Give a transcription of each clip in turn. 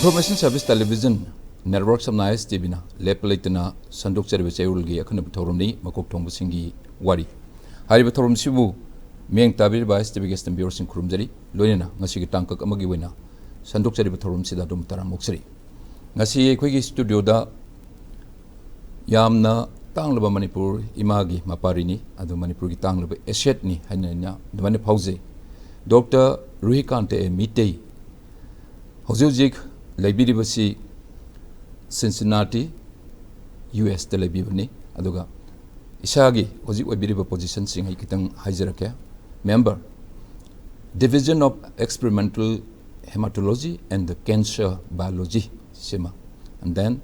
Information Service Television Network Samnais Tibina, Lepalaitana, Sandok Service Eulgi, Akanapatorum, Makokthongbasingi, Wari. Haribatorum Sibu, Meng Tabir by Stibigas and Bios in Krumzeri, Lunina, Nasiki Tanka Amagiwina, Sandok Servitorum Sidadum Taramoxeri. Nasi Quigi Studio da Yamna, Tanglaba Manipur, Imagi, Maparini, Adu Manipuri Tanglaba, Eshetni, Hanina, the Manipause, Dr. Ruhikanta Meetei, Hosuzik, Libidibasi, Cincinnati, US Telebibani, Aduga, Ishagi, Hosi Wabiriba position sing Kitang Hizerake, member, Division of Experimental Hematology and the Cancer Biology, SEMA, and then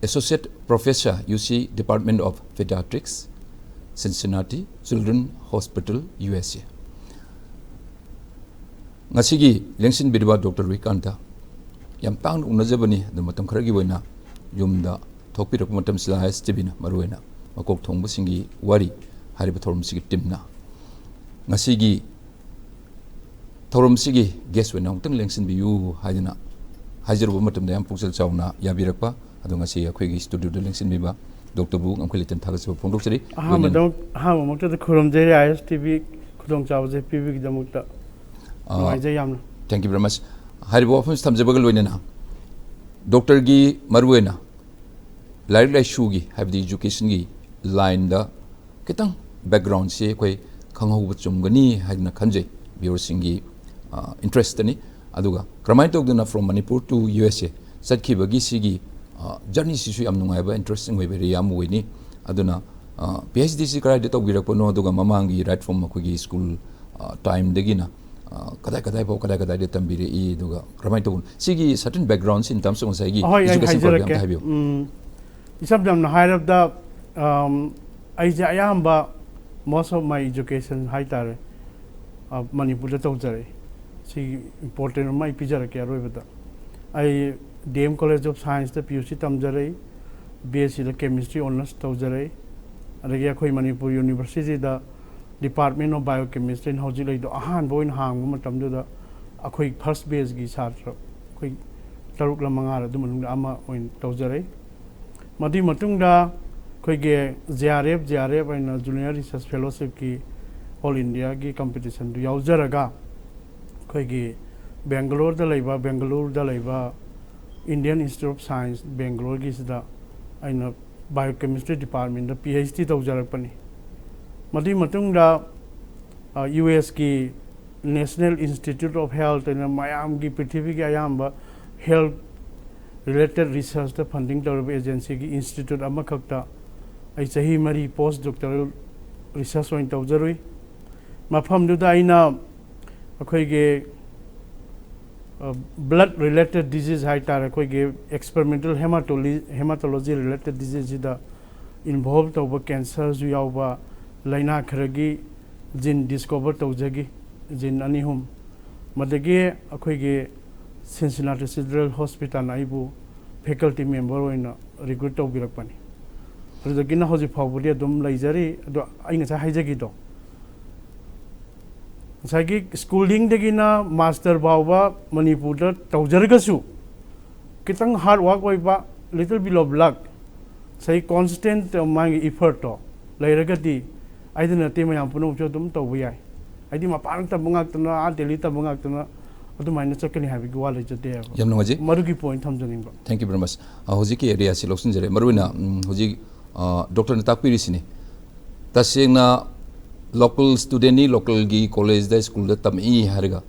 Associate Professor, UC Department of Pediatrics, Cincinnati Children's Hospital, USA. Ngasigi, Lengsin Bidwa Dr. Ruhikanta, Yam Tang Unazabani, the Matam Kragiwena, Yumda, Topi of Matam Slice, Tibina, Maruena, Makokthongbasingi, Wari, Haribatorum Sigi Timna. Ngasigi, Torum Sigi, guess when Nongton Lengsin Biu, Hidena, Hazer Matam, the Ampuxel Sauna, Yabirapa, Adongasi, a quick studio the Lengsin Biba, Dr. Book, and Quilitan Tagas of Pondosri. How much of the Kurum ISTV Kudong Chawas, PV Damuta. Thank you very much. Haribo often Stamzabagal Winena. Dr. Gi Maruena, Larry Shugi, have the education gi, line the Kitang background, say, Quay, Kango Chumgani, Hadna Kanje, Biosingi, interest in Aduga. Kramaitoguna from Manipur to USA, Sadki Bagisigi, journey issue Amnungaiba, interesting way, very Yamuini, Aduna, PhD credit of Girapono, Duga Mamangi, right from Makugi school time, Degina. Kadai Tambiri, Duga, Kramaitun. Sigi certain backgrounds in terms of Sagi. Some of them higher up the Ayamba, most of my education high tare of Manipur Totari. See important my picture care. I DM College of Science, the PUC Tamjare, BSc the chemistry honors Tozare, and the Yakoi Manipur University, the Department of Biochemistry in Hojilay to Ahan Boin Hang, Matam the a quick first base Gisatra, quick Taruk Lamangara, Duman Ama in Tozare. Madi Matunda, quick Jareb, and Junior Research Fellowship ki All India ki competition to Yauzaraga, quick Bangalore the Laiva, Indian Institute of Science, Bangalore is the Biochemistry Department, the PhD Tozarapani. Madi Matunda US ki National Institute of Health and Mayam ki Prithvi Ayamba Health related research the funding agency ki Institute Makokta ay sahi mari postdoctoral research on Tawjarui Mafam Duda Aina Akoige blood related disease haitar Akoige experimental hematology related disease ida involved over cancers Yauba Laina Karagi, Jin discover Tawjagi, Jin Anihum, Madage, Akoige, Cincinnati Central Hospital, Naibu, faculty member in recruit of Birapani. The Gina Hosi Pavudi, Dum Lazari, Inasa Hijagito. Sagi schooling the Gina, Master Baba, Manipur, Tawjargasu. Kitang hard work with little bit of luck. Say constant my effort. Lairagati. I didn't think I am Puno to we. I did my parent Bungakana, Delita Bungakana, or the minus second have equality there. Yamaji, Maruki point Thompson. Thank you very much. Hosiki area Siloxin, Maruna, Hosi, Dr. Natapirisini. Tasina local student, local college, the school that Tami Hariga.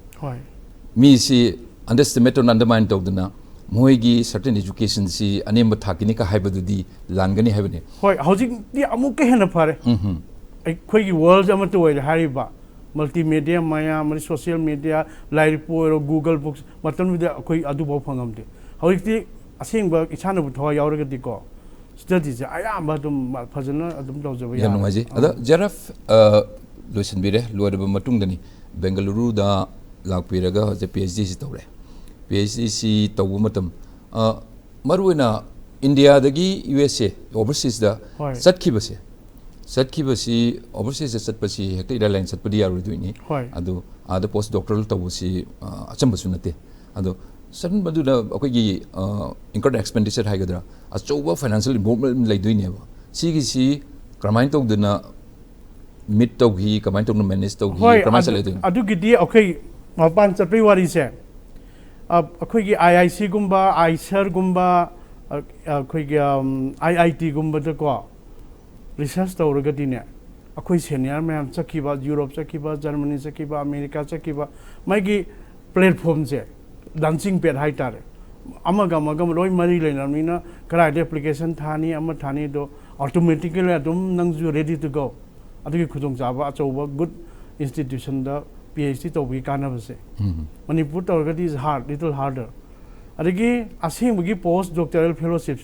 Me see underestimate on undermined of the na. Moigi certain education see a name of Takinika Hybrid, Langani Heaven. Why, housing the Amuka I quite world amateur Hariba, multimedia, Maya, social media, live or Google books, Matan with the Quay Adubo Pangamde. How if the same work is handled with Hoyauratico. Studies, I am Batum Pazana, Adam Dozawi. Yamaji, other Jaraf Lucian Bire, Lord of Matungani, Bengaluru, the Lakpiraga, the PhD story. PhD Tawumatum. Maruina, India, the USA, overseas the Satkibase. Satkibasi, overseas Satpasi, Hector Lines at Padia doing it. Ado, other postdoctoral Tawusi, Achambasunate. Ado, Certain Baduna, okay, incurred expenditure Hagada, a sober financial involvement like doing ever. CGC, Cramaito Duna, Mitogi, Kamaito Minister, Kramasalating. I do get okay, my bunch of what is it? A quick IIC Gumba, ISER Gumba, a quick IIT Gumba the Go. Research to Rogatina. A quick senior man, Sakiba, Europe, Sakiba, Germany, Sakiba, America, Sakiba, Maggie platforms there. Dancing pet high tare. Amagam, Roy Marie Lena, Karate application Tani, Amatani do automatically Adum Nangzu ready to go. I think you could Java, it's over good institution, the PhD to we can't have say. When you put already is hard, little harder. Again, as him we give postdoctoral fellowship,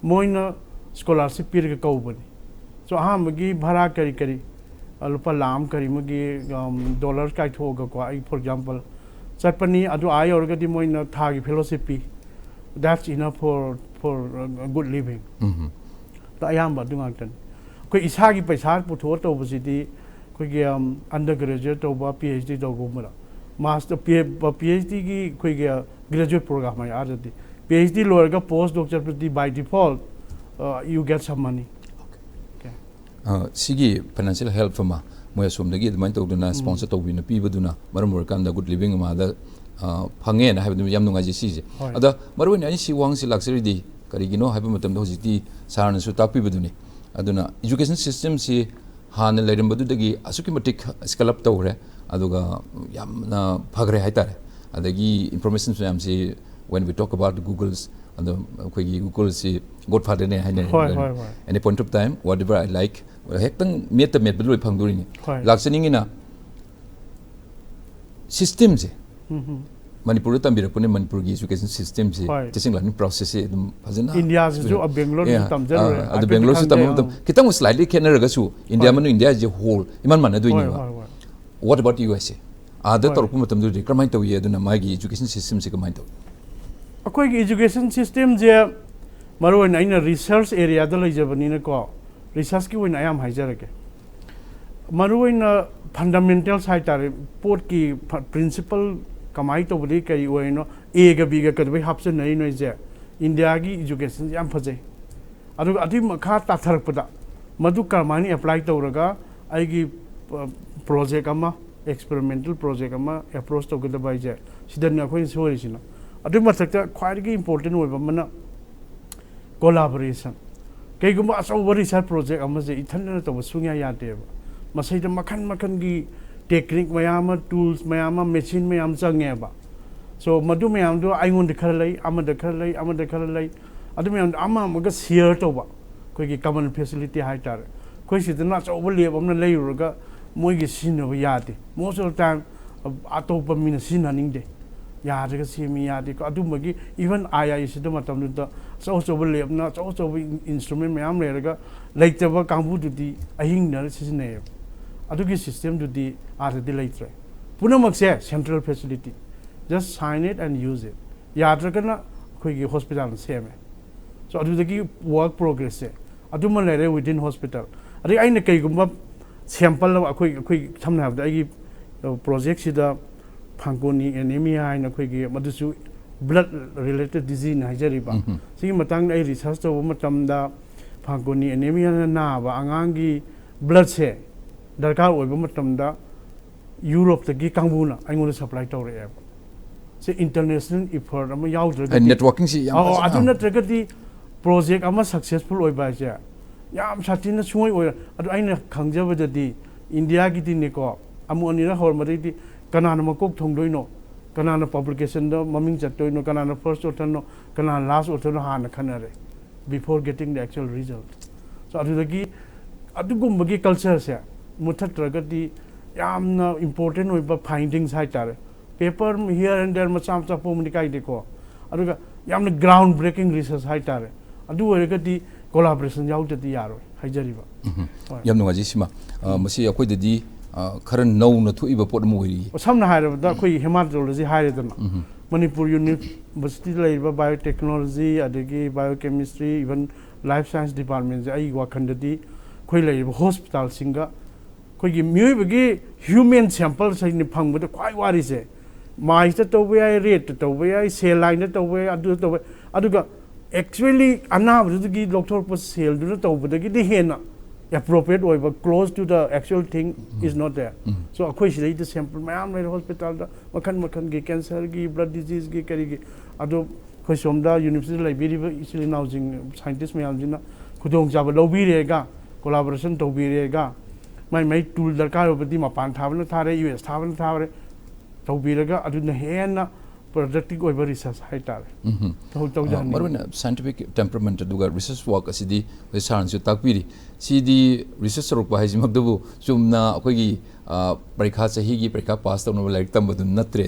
Moina scholarship period company. So Hamagi, Bara Kari, Alupa Lam Karimagi, dollars Kaitoga, for example. Certainly, I already moina tag fellowship. That's enough for good living. I am but doing that. Quick is hagi paisa put over city, quick undergraduate over PhD to Gumara. Master PhD quick graduate program. I added PhD lower postdoctoral by default, you get some money. Sigi financial help from Moya Sumdagi, the mind of the sponsor to win a Pibaduna, Maramurkanda, good living mother, Pangan, I have the Yamungaji. Other Marwin, she wants luxury, Carigino, Habimatam Dosity, Saran Sutapi Baduni. Aduna education system si Han Ladam Badudagi, Asukimatic scalp tore, Aduga Yamna Pagre Haitare. Adagi information say when we talk about Google's and the Google see Godfather any point of time, whatever I like. Hectan met the Medbulu Pangurini. Laxaning in a systems. Manipuratan Birapuni Manipurgi education systems, teaching learning process. India is a Bangalore system. The Bangalore system, Kitam was slightly Canaragasu, India, India as a whole. Iman doing what about USA? Other Torpumatam do the Kramito Yaduna Magi education system Sikamito. A quick education system there, Maru in a research area, the Lajavanina call. Research when I am Hajarake. Maru in a fundamental site, port key principle, Kamaito Brika, you know, Ega Biga could be Hapson, Naino is there. Indiagi education, Yampaze. Adim Kata Tarpada. Madu Karmani applied to Raga, I give project ama, experimental project ama, approach to get the Baja. She doesn't know what's original. Adim quite important with collaboration. Keguma as over research project, I must say, Italian to Sunya Yate. Masay the Makangi technique, Mayama tools, Mayama machine, Mayam Zangeba. So Madu Mayam do I want the Karlay, Ama the Karlay, Ama the Karlay. Adamian Ama Magas here to Quickie common facility high tar. Quickie the nuts overlay on the Layruga, Moigi sin of Yati. Most of the time, Atopamina sin an day. Yadaka see me Yadi, Adumagi, even I is the Matam. So also believe not also instrument may am rega like the work to the Ahing is name. Aduki system to the art the later. Punamak central facility. Just sign it and use it. Yadrakana quick hospital same. So do the work progress. Aduma within hospital. I think I need sample of a quick some have the projects the Pankoni anemia and a quick Madusu. Blood related disease in Nigeria. See, Matang a research to Matamda, Pankoni, anemia, Nava, Angangi, blood say, Darka, Matamda, Europe, the Gikanguna, I'm going to supply to air. Say international effort, I'm a yacht. And networking, oh, I do not record the project, I'm a successful way by there. Yam Satina Sui, I know Kanga with the India getting Nico, I'm on in a hormati, Kanana Makokthongbasingi. Kanana publication, the mumming chatto, no Kanana first or no Kanana last or no Hana Canary before getting the actual result. So, Adugagi Adugumagi culture, sir, Mutatragati, Yam important with findings high tare. Paper here and there, Masam Sapomikai deco. Aduga Yam the groundbreaking research high tare. Adu regati collaboration out at the Yaro, Hijariva. Yamnazisima, Masi Aquidi. Current known to Iba movie. Some higher that we hematology higher than Manipur University biotechnology, adegi biochemistry, even life science departments. I work under the Quayle hospital singer. Quay human samples in the pang with the quite what is it? माइस तब rate तब cell line तब तब actually अनाबी लौटोप cell तब हेना appropriate over close to the actual thing is not there. So अखोई सिले sample ma'am ले hospital दा मखन की cancer की blood disease की करी की अदो खोई सोमदा university library इसलिए नाउजिंग scientist मैम जिना खुदों जाब लोबी रहेगा collaboration तो भी रहेगा मैं tool दरकार होती मापान थावन थारे US थावन थारे तो भी रहेगा अदो नहीं ना productive over research है तारे तो जाने मरुना scientific temperament दुगा research work असिदी वे सारंस जो तक पीरी सीधी research रोक पाहे जिमक दबु चुमना कोई की परीक्षा सही की परीक्षा पास तो नोबल लाइक तंबदु नत्रे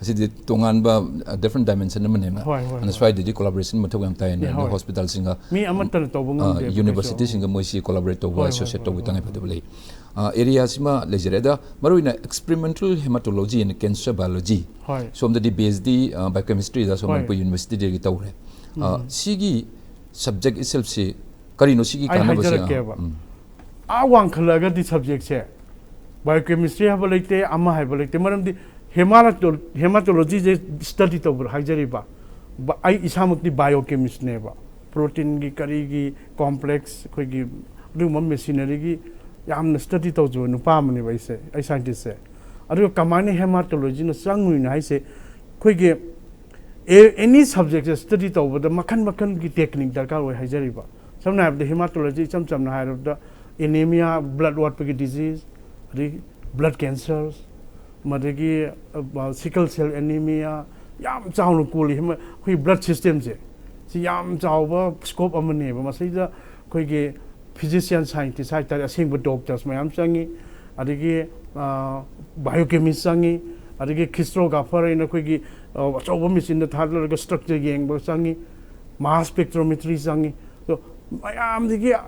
असिदी तोंगान बा different dimension में नेमा अनस्वाई दी collaboration में थोड़ा ताये ने hospital सिंगा मी अमतन तो बंगम university सिंगा मोइसी collaborate तो हुआ associate तो बिताने पड़े बोले area सिमा लेजरे दा मरुना experimental hematology and cancer biology so हम दी PhD biochemistry दा so हम university दे की ताऊ है सीगी subject itself से करीनो सीगी काना बसे आवांग खलगा दी subject से biochemistry have like the ama have like the madam the hematology study to hajariba but I isamukti biochemist neba protein gi kari gi complex khoi gi dum machinery gi yam study to jo nu pa mani bai se I scientist se adu kamani hematology na sangui na se khoi gi any subject study to the makan gi technique darkar oi hajariba samna have the hematology cham na have the anemia blood what disease blood cancers, madagi sickle cell anemia, yam chow kuli hui blood system je. Si yam chow scope amane ba masida koi ge physician scientist hai ta sing doctors mayam sangi adigi biochemist sangi adigi crystallographer ina koi ge chow machine da thadla structure yeng ba sangi mass spectrometry sangi so mayam digi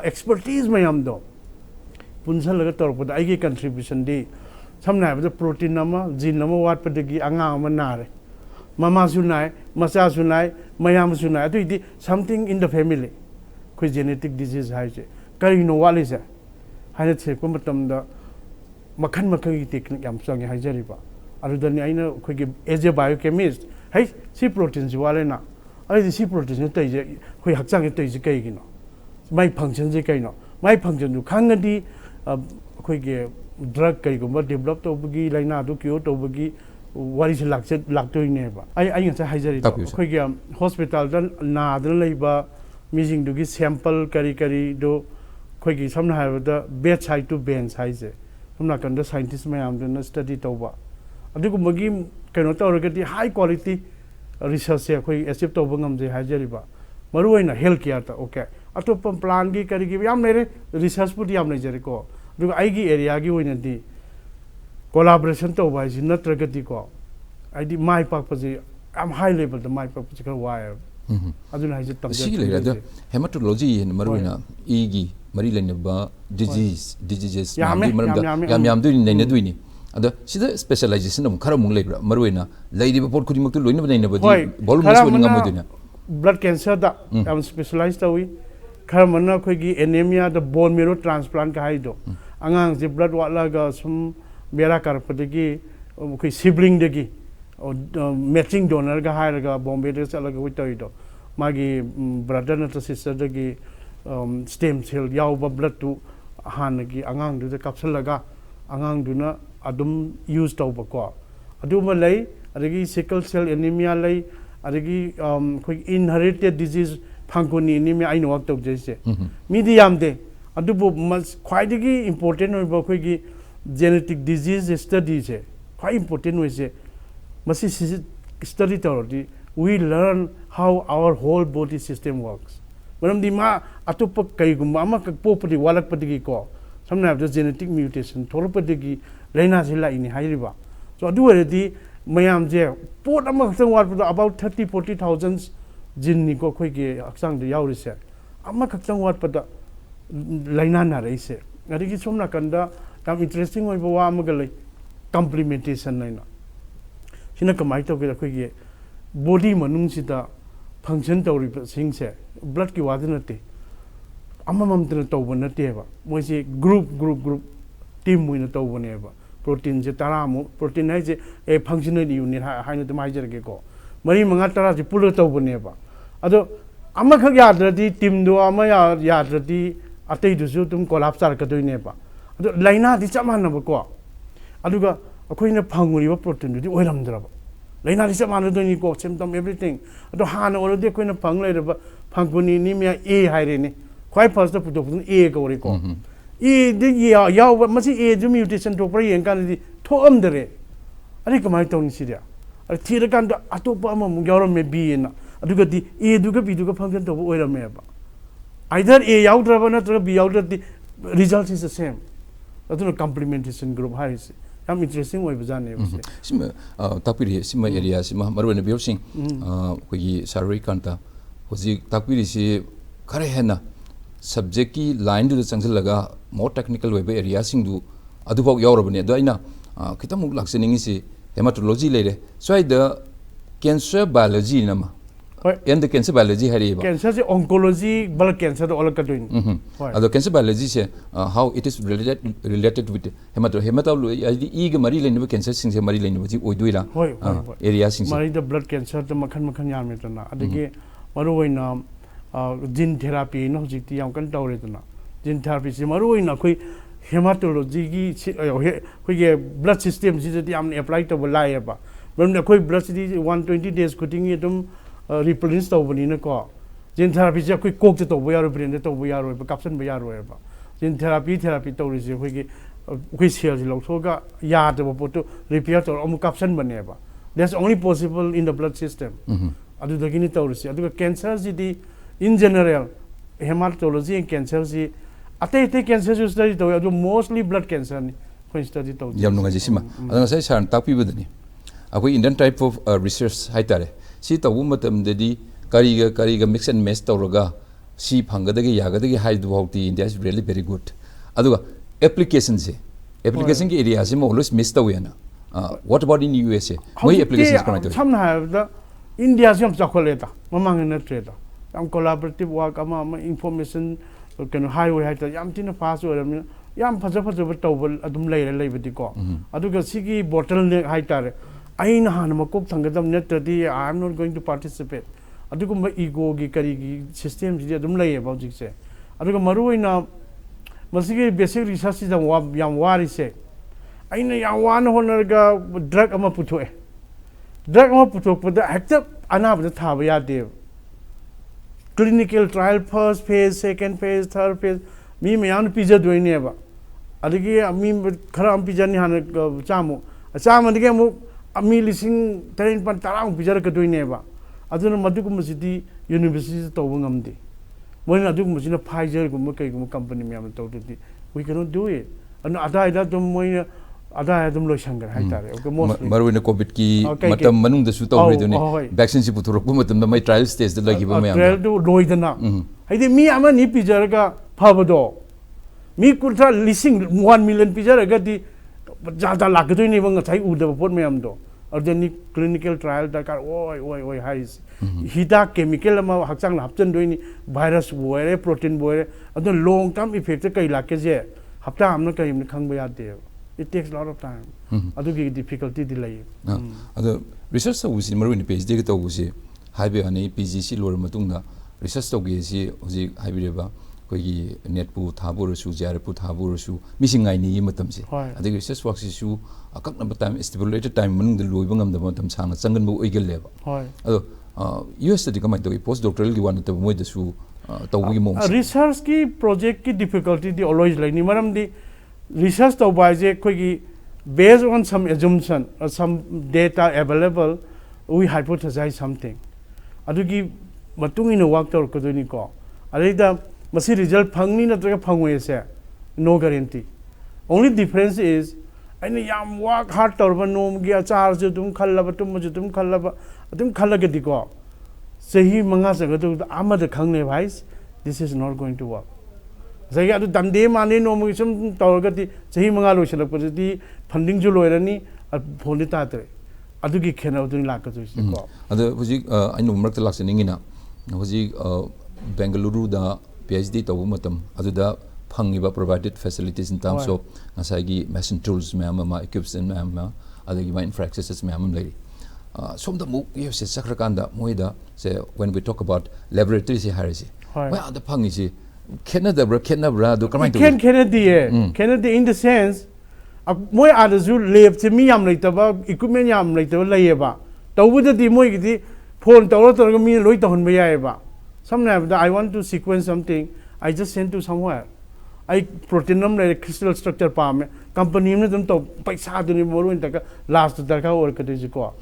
expertise mayam do पुंसल लगा तौर पर आगे contribution दी समझना है मतलब protein नमा gene नमा वाट पर देखी अंगांग में नारे मामा सुनाए मसा सुनाए मयाम सुनाए तो इधी something in the family कोई genetic disease है जे करी नो वाले से है ना से कुछ मतलब दा मखन की technique हम संगे है जरी बा अरे दनी आई ना कोई के as a biochemist है सी protein जो वाले ना अरे सी protein जो तो इजे कोई हक्चांग तो इजे कहीं की ना माई function जे कहीं ना माई function जो खांग दी कोई के ड्रग कई को मत डेवलप तो बगी लाइना तो क्यों तो बगी वारी से लागतो ही नहीं बा आई ऐसे हाइजरी तो कोई के हॉस्पिटल दन ना दन लेबा मीजिंग दुगी सैंपल करी दो कोई के सामने है बता bed side to bench size है हमना कंडा साइंटिस्ट में हम दन स्टडी तो बा अभी को मगी कनो तो रगती हाई क्वालिटी रिसर्च से कोई एसिप तो बंगम जे हाइजरी बा मरुई ना हेल्थ केयर था ओके अतोप प्लान की करी की याम मेरे रिसर्च पुटी याम नहीं जरे को दुगा आईगी एरिया की वही नदी कोलैबोरेशन तो वाइज नत्रगति को आईडी माई पाक पजे याम हाई लेवल द माई पाक पजे कर वायर अदुना हाइज तब सी ले द हेमाटोलॉजी इन मरुना ईगी मरी लेनबा डिजीजेस याम दुनी नैने दुनी अद सिदा स्पेशलाइजेशन हम खरा मुंग लेब्रा मरुना लेदिबा पोट खुदी मक्तु लोइनबा नैनबा वॉल्यूम मस वनिंगा मोदिना blood cancer da am specialized tawi khar manna khoi gi anemia the bone marrow transplant ka haido angang je blood wala ga sum mera kar padagi khoi sibling degi matching donor ga hair ga bombay de sala ga witoido magi brother na sister degi stem cell yaw ba blood tu han gi angang du de capsule laga angang du na adum use taw ba ko aduma lei adagi sickle cell anemia lei adagi koi inherited disease phangkoni ni me aino wak tok jese medium de adubu mas khwaidagi important oi ba koi gi genetic disease study je quite important we je masi study tawdi we learn how our whole body system works manam di ma atup kai gumba ma ka popadi walak padigi ko samna the genetic mutation thorpadigi laina sila ini hairiba so adu already mayam je pot ama khang wat about 30-40,000 jin ni ko khoi ge aksang de yaw rise ama khang wat pada laina na rise ari ki somna kanda kam interesting oi ba ama ga lai complementation laina sina kamai to ge khoi ge body manung si da function to ri sing se blood ki wad na te ama mam te to ba na te ba moi se group team moi na to ba ne ba protein je taramu protein hai je a functional unit hai no mai jar ge ko mari manga tara ji pulo to bune ba ado ama khak ya dradi team do ama ya dradi atei du su tum collapse sar ka doi ne ba ado laina di chaman na ba ko aduga akoina phanguri ba protein di oiram dra ba laina di chaman do ni ko symptom everything ado hana already akoina phang lai ba phanguni ni me a hai re ni khwai first to put a ko re ko e di ya ba masi a ju mutation to pra yen kan di tho am dre ari kamai to ni siria ari thira kan da atopa ama mu yaw me b na aduga di a duga b duga function to oiram me ba either a yaw dra ba na to b yaw dra di result is the same aduna complementation group hai se am interesting oi bajane ba se sim tapiri sim area sim marwen bi sing ko gi Ruhikanta hoji tapiri si khare hena subject ki line du changsil laga more technical web area sing du adu bok yaw rabne do aina khitamuk laksening si hematology lere so the cancer biology nama and the cancer biology hari ba cancer is oncology blood cancer all ka doing ado cancer biology se how it is related with hematology e ga mari lein cancer sing se mari lein ji oiduira area sing mari the blood cancer the makhan yam metana adege maru oina gene therapy no jikti yam kan tawre tana gene therapy se maru oina khoi hematology gi khoi ge blood system ji ti am apply to lai ba bam na khoi blood 120 days cutting it replenish to bani na ko gene therapy je khoi kok to bo yaro brain to bo yaro ba caption ba yaro ba gene therapy to ri je khoi ge khoi cell ji lok so ga ya de bo to repair to am caption bane ba that's only possible in the blood system adu da gini to ri se adu cancer ji di in general hematology and cancer ji ate cancer study to adu mostly blood cancer ni khoi study to yam no ga ji sima adu sai san tak pi budani akoi Indian type of research hai tare si to matam de di kari ga mix and match to roga si phanga de ya ga de hai du hauti India is really very good adu application ki area se mo always miss to yana what about in USA moi applications kana to some have the India jam chocolate mamang na trade am collaborative work ama information kan highway hai ta yam tin fast ora yam phaja to adum lei badi ko adu ga sigi bottleneck hai tare aina han makok thangadam net di I am not going to participate adu ko ego gi kari gi system ji adum lei ba jik se adu ko maru ina masigi basic research da yam wari se aina ya wan honor ga drug ama puthoe drug ama puthok pada hekta ana ba tha ba ya de clinical trial first phase second phase third phase mi mayan pizza doine ba adigi mi khara am pizza ni han chamu chama dige mu ami lising tarin pan tarang pizza ka doine ba aduna madu kum sidi university to ngamde moina adu kum sina Pfizer kum kai kum company mi am to di we cannot do it and ada dum moina ada dum lo shangar hai tare okay mostly maru ne covid ki matam manung da su to re dune vaccine si puthurok bu matam da mai trial stage da lagi ba mayam trial do loidana haide mi ama ni pizza ga phawado mi kurtha lising 1 million pizza ga di jada lagdoi ni bang thai u da pot mayam do organic clinical trial da kar oi hai hida chemical ma hakchang la hapchen doi ni virus boire protein boire adu long term effect kai la ke je hapta amna kai ni khang ba ya de it takes a lot of time adu gi difficulty delay adu research to usi maru ni PhD ga to usi haibe ani PGC lor matung da research to gi si hoji haibe ba koi gi net pu thabu ru su jar pu thabu ru su misingai ni matam si adu research work si su akak na time stipulated time manung da loi bangam da matam sang changan bu oigel le ba adu US study kamai to post doctoral gi wan to moi da su to gi mom research ki project ki difficulty di always like ni maram di research to by je koi based on some assumption or some data available we hypothesize something adugi matung in work to ko doni ko alida masi result phangni na tra phangwe se no guarantee only difference is and yam work hard to nom gi achar je tum khalla ba tum je tum khalla ba tum khalla ge diko sahi manga se ga to amad khangne bhai this is not going to work sai adu dande mane nom gi sum tawga ti sahi manga lo selak pa di funding ju loirani phone ta tre adu gi khena adu la ka ju ko adu hoji ai no mark lak sening ina hoji Bengaluru da PhD to matam adu da phangiba provided facilities in terms of ngasai machine tools ma equipment ma adagi ma infrastructures ma lady some the muk yes sakrakanda moida say when we talk about laboratories harisi where the phangi si Canada do kamai to Canada in the sense moi adazu lab che mi yam leitaba equipment yam leitaba layeba tawuda di moi gidi phone tawra mi loi tahun ba yaiba sometimes I want to sequence something I just send to somewhere I proteinum like crystal structure palm company ne dum to paisa duni moru in taka last darka or kate ko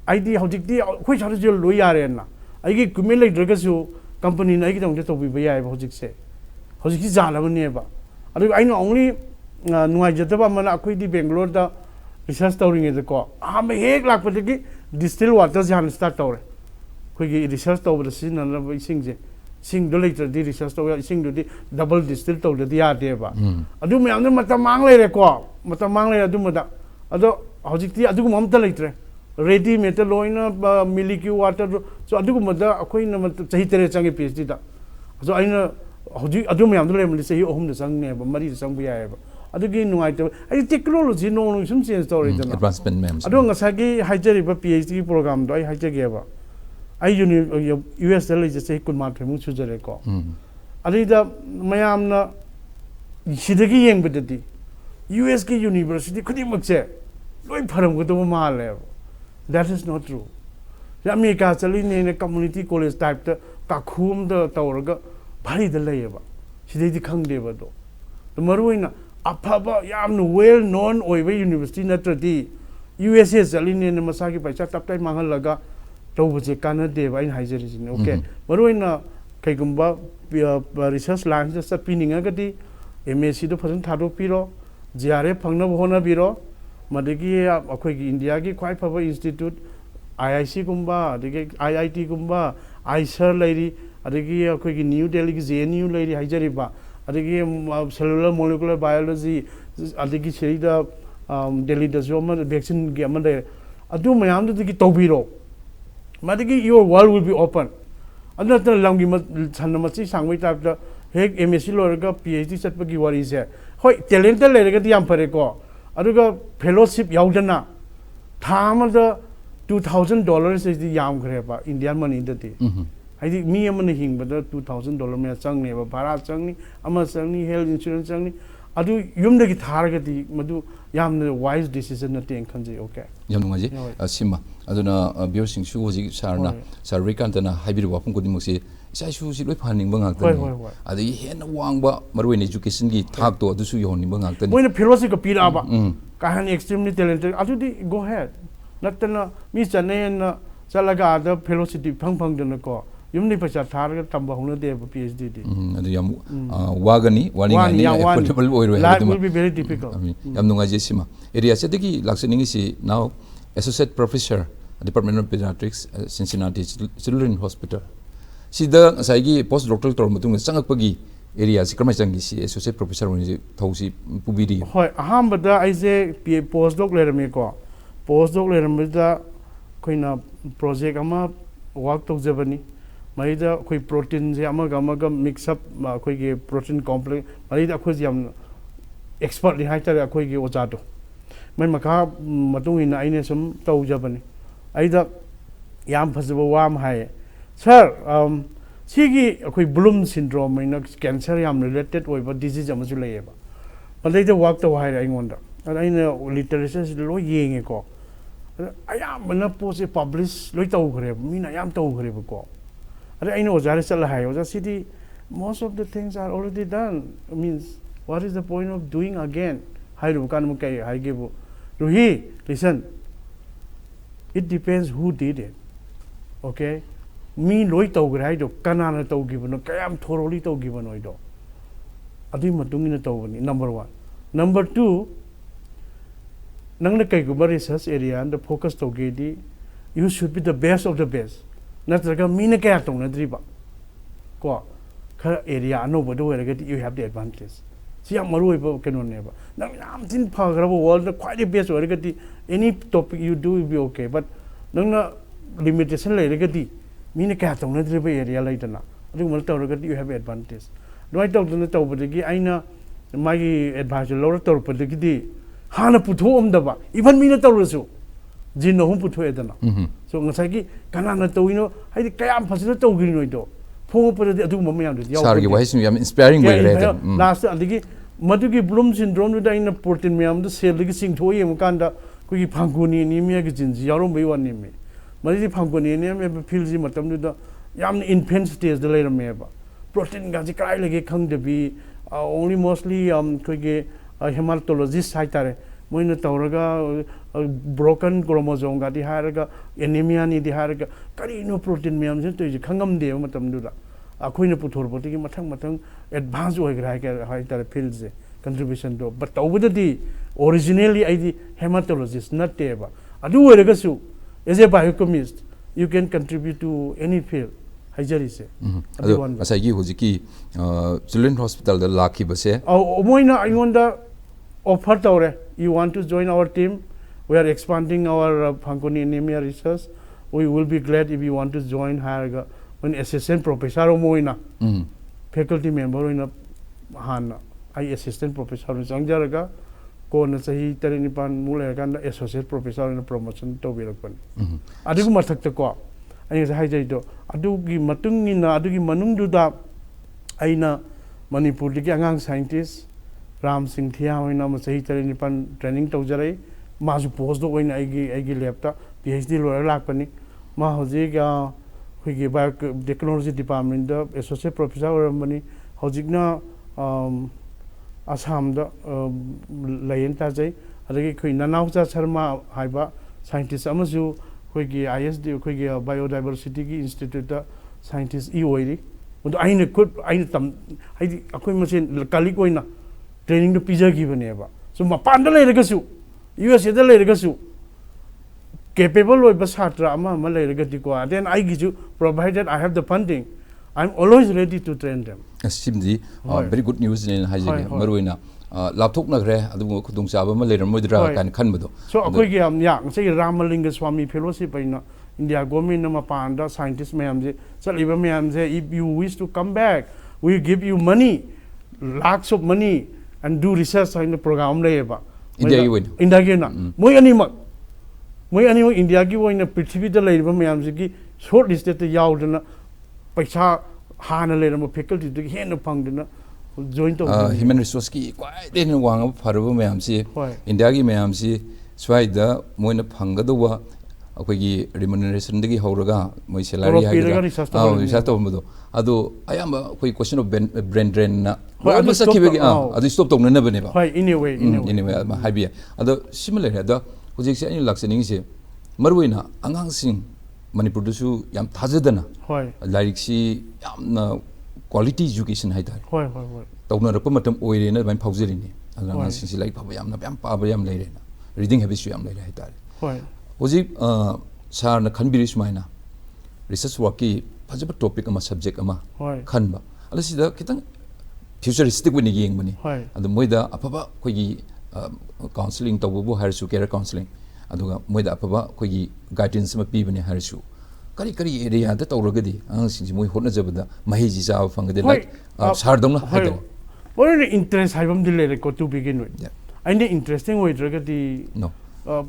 ID hojik di khoi chha jo loi yare na ai gi equipment like draga su company na gi dong to bi ba yaiba hojik se hojik ki jala bane ba adu I know only nuai jataba mana akhoi di Bangalore da research tawring e ko am hek lak patiki distilled water jan start tawre khoi gi research tawra sin na ba sing je sing do later di research tawra sing do di double distill tawda di ya de ba adu me amna mata mang le re ko mata mang le adu mada adu hojik ti adu mo amta leitre ready metal loina milky water so adu mada akhoi na mata chahi tere changi PhD da so aina hojik adu me amda le mali sei ohum da sang ne ba mari da sang bu ya ba adugi nuai to ai technology no sum change story da advancement mems adu ngasagi haijari ba PhD program do ai haijage ba ai US da le je kun ma themu chu jare ko ali da mayam na sidagi yeng bedati US ki university khudi makse loi pharam ko to ma le that is not true America chali ne community college type ta ka khum da tawraga bhari da le ba sidai di khang de ba do maruina afaba yamna well known oiba university natradi USA zalini ne masagi paisa taptai mangal laga tawbuje kana deba in haijari sin okay maruina kaigumba research line da sapininga gadi MSc do phasan thado piro JRF phangna bhona biro madagi akhoi gi India gi khwai phaba institute IIC gumba adagi IIT gumba ISER lairi adagi akhoi gi New Delhi gi JNU lairi haijari ba adagi cellular molecular biology adagi serida Delhi da zoma vaccine gi amade adu mayam da gi tobiro madagi your world will be open another langi channa chi sangwai type da hek MSc lorga PhD chatpa gi wari se hoi talent le rega di am pare ko aduga fellowship yaudana thama da $2,000 is the yam greba Indian money da ti haidi mi amana hingbada $2,000 me changne ba bhara changni ama changni health insurance changni adu yumda gi tharaga di madu yamna wise decision na ten khanje okay yam nungaji sima aduna bio sing shu hoji sarna sar Ruhikanta na haibir wa pungko dimose sai shu si loi phaning ba ngak tani adi hen wangba marwen education gi thak to adu su yoni ba ngak tani moina fellowship ko pira ba kahan extremely talented adu di go ahead natana mi chane na chalaga da fellowship phang dana ko yumni pacha thar tamba hona de PhD di adu yam wagani wani ngani affordable oiro life will be very difficult yam nunga je sima area se degi laksening si now associate professor Department of Pediatrics Cincinnati Children's Hospital sida saigi postdoctoral tor mutung changak pagi area si kramai changi si associate professor ni thausi pubiri hoi aham bada aise postdoc lerame ko postdoc lerame da koina project ama work to jabani maida koi protein je amaga mix up koi ge protein complex maida khoi jam expert li haita koi ge oja to mai maka matung ina aine sum tau jabani aida yam phajaba wam hai sir sigi koi bloom syndrome ina cancer yam related oiba disease amasu leyeba maida work to hai aingonda aina literature lo yenge ko ayam mana pose publish loi tau khare mina yam tau khare ko I know city most of the things are already done. Means what is the point of doing again? Ruhi, listen. It depends who did it. Okay? Me loi tau grai do kanana tau given kayam thoroughly tau given oido. Adi matungina tau ni number 1. Number 2, nang na kay research area and the focus tau gedi, you should be the best of the best. Natraga mina kaya tong na driba ko ka area no bodo wera you have the advantage siya maru ibo kenon neba nang yam tin phagrabo world quite the best wera any topic you do will be okay but nang na limitation le mina kaya tong na driba area laitana adu mal tawra you have advantage Right out in the top of the Gi Aina, my advisor, Laura Torp, the Gidi, Hana put home the ba, even Minatoruso, Gino home put to Edana. So Masaki, Kanana Towino, I the Kayam Pasito Grinoito. Poor put the Dumam. Sorry, why I'm inspiring way. Last Adigi, Matuki Bloom syndrome in a portin miam, the sail sing to him, Kanda, Kuki Panguni, Nimia, Yarum be one name. Madi Panguni, Name, Pilsi Matam, the Yam intense stage the later meba. Protein Gazikai like come to be only mostly Kuki hematologist Saitare. When the Tauraga broken chromosome got the Haraga, anemia ni the Haraga, Carino protein miams into Kangam de Matamduda. A queen of Puturbo, taking Matang, advanced work like a pills contribution to. But over the day, originally I the hematologist, not Teva. I do a regasu. As a biochemist, you can contribute to any field. Hajari say. As I give Huziki Children's Hospital, the Lucky Base. Oh, Moina, I wonder. Offer you want to join our team? We are expanding our Fanconi anemia research. We will be glad if you want to join Haraga when assistant professor Moina, faculty member in a Hana, I assistant professor in Sangjaraga, Kona Sahi Terinipan Mulagan, associate professor in a promotion to Vilapan. Adu Matak the co. I is Hajado. Adugi Matungina, Adugi Manunduda Aina Manipur, the young scientists. Ram Singh Thia in a Masahi training to Jare, Masu post the win Agi Lepta, PhD lawyer Lapani, Mahoziga, Wiki Technology Department, the Associate Professor of Money, Hozigna Assam, the Layan Taze, Adaki Queen Nanauza Sarma Haiba, scientist Amazu, Wiki ISD, Wiki Biodiversity Institute, scientist EOID, but I could I machine Kalikoina. Training to pizza given ever. So Mapanda Legasu, USA the Legasu, capable of Basatra, Malay Regatico, then I give you, provided I have the funding, I'm always ready to train them. Simdi, very good news in Haji Maruina. Laptop Nagre, Adu Kudung Sabama later Mudra and Kanbudo. So a quick young, say Ramalinga Swami Fellowship in India, Gomin Mapanda, scientist Mayamze, Saliva Mayamze, if you wish to come back, we give you money, lakhs of money. And do research in the program. India, you win. India, Moy animal. India, you in a pretty the labor, Mayamziki, short listed the Yaudana, Pacha, Hana Ledam, faculty to hand upon the joint of human resource key, quite in one of Parabu Mayamsi, India Mayamsi, Swida, Moina Pangadua, a quiggy remuneration digi Horaga, my salary, although I am a quick question of brain drain. I must keep it out. I stopped on never never. Anyway, Habia. Other similar, the Hojix and Luxing, Marwina, Angangsing, Manipurusu, Yam Tazadana, Larixi, quality education Haida. Togna Rapumatum Oirina, my Pauserini, and Angangsing like Pabayam lady. Reading habits, I'm later. Hoji, Sar Kanbirish Mina. Research worky, Pajapa topic, a subject, ama, Kanba. Unless the kitten. Futuristic when you money. And the Moida Apapa, Quiggy counseling, Tobu, Harisu, care counseling, and the Moida Apapa, Quiggy guidance, some people in Harisu. Kari area that already, since we hold the Mahiji out from the like Sardona. What are the interest I want to begin with? I need interesting way to get the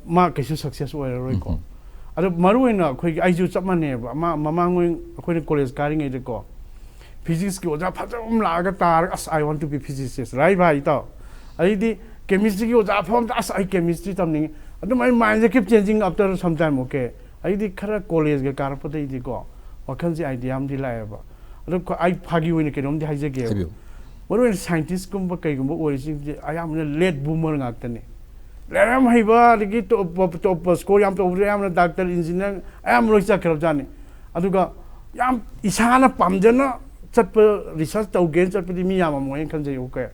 market success or a record. At Maruina, Quig, I do some money, Mamma, when college carrying a record. Physics goes up, as I want to be physicist, right? By it. I did chemistry goes up from as I chemistry something. I don't my mind keep changing after some time, okay. I did college, get carpet, go. What can the idea? I'm reliable. I pug you in a kingdom, the Isaac gave. What when scientists come back, I am a late boomer at the Let him have a get to school, I'm a doctor, engineer, I am Rosa Karjani. Aduga, Yam Isana Pamjana. Research against the Miyama can say okay.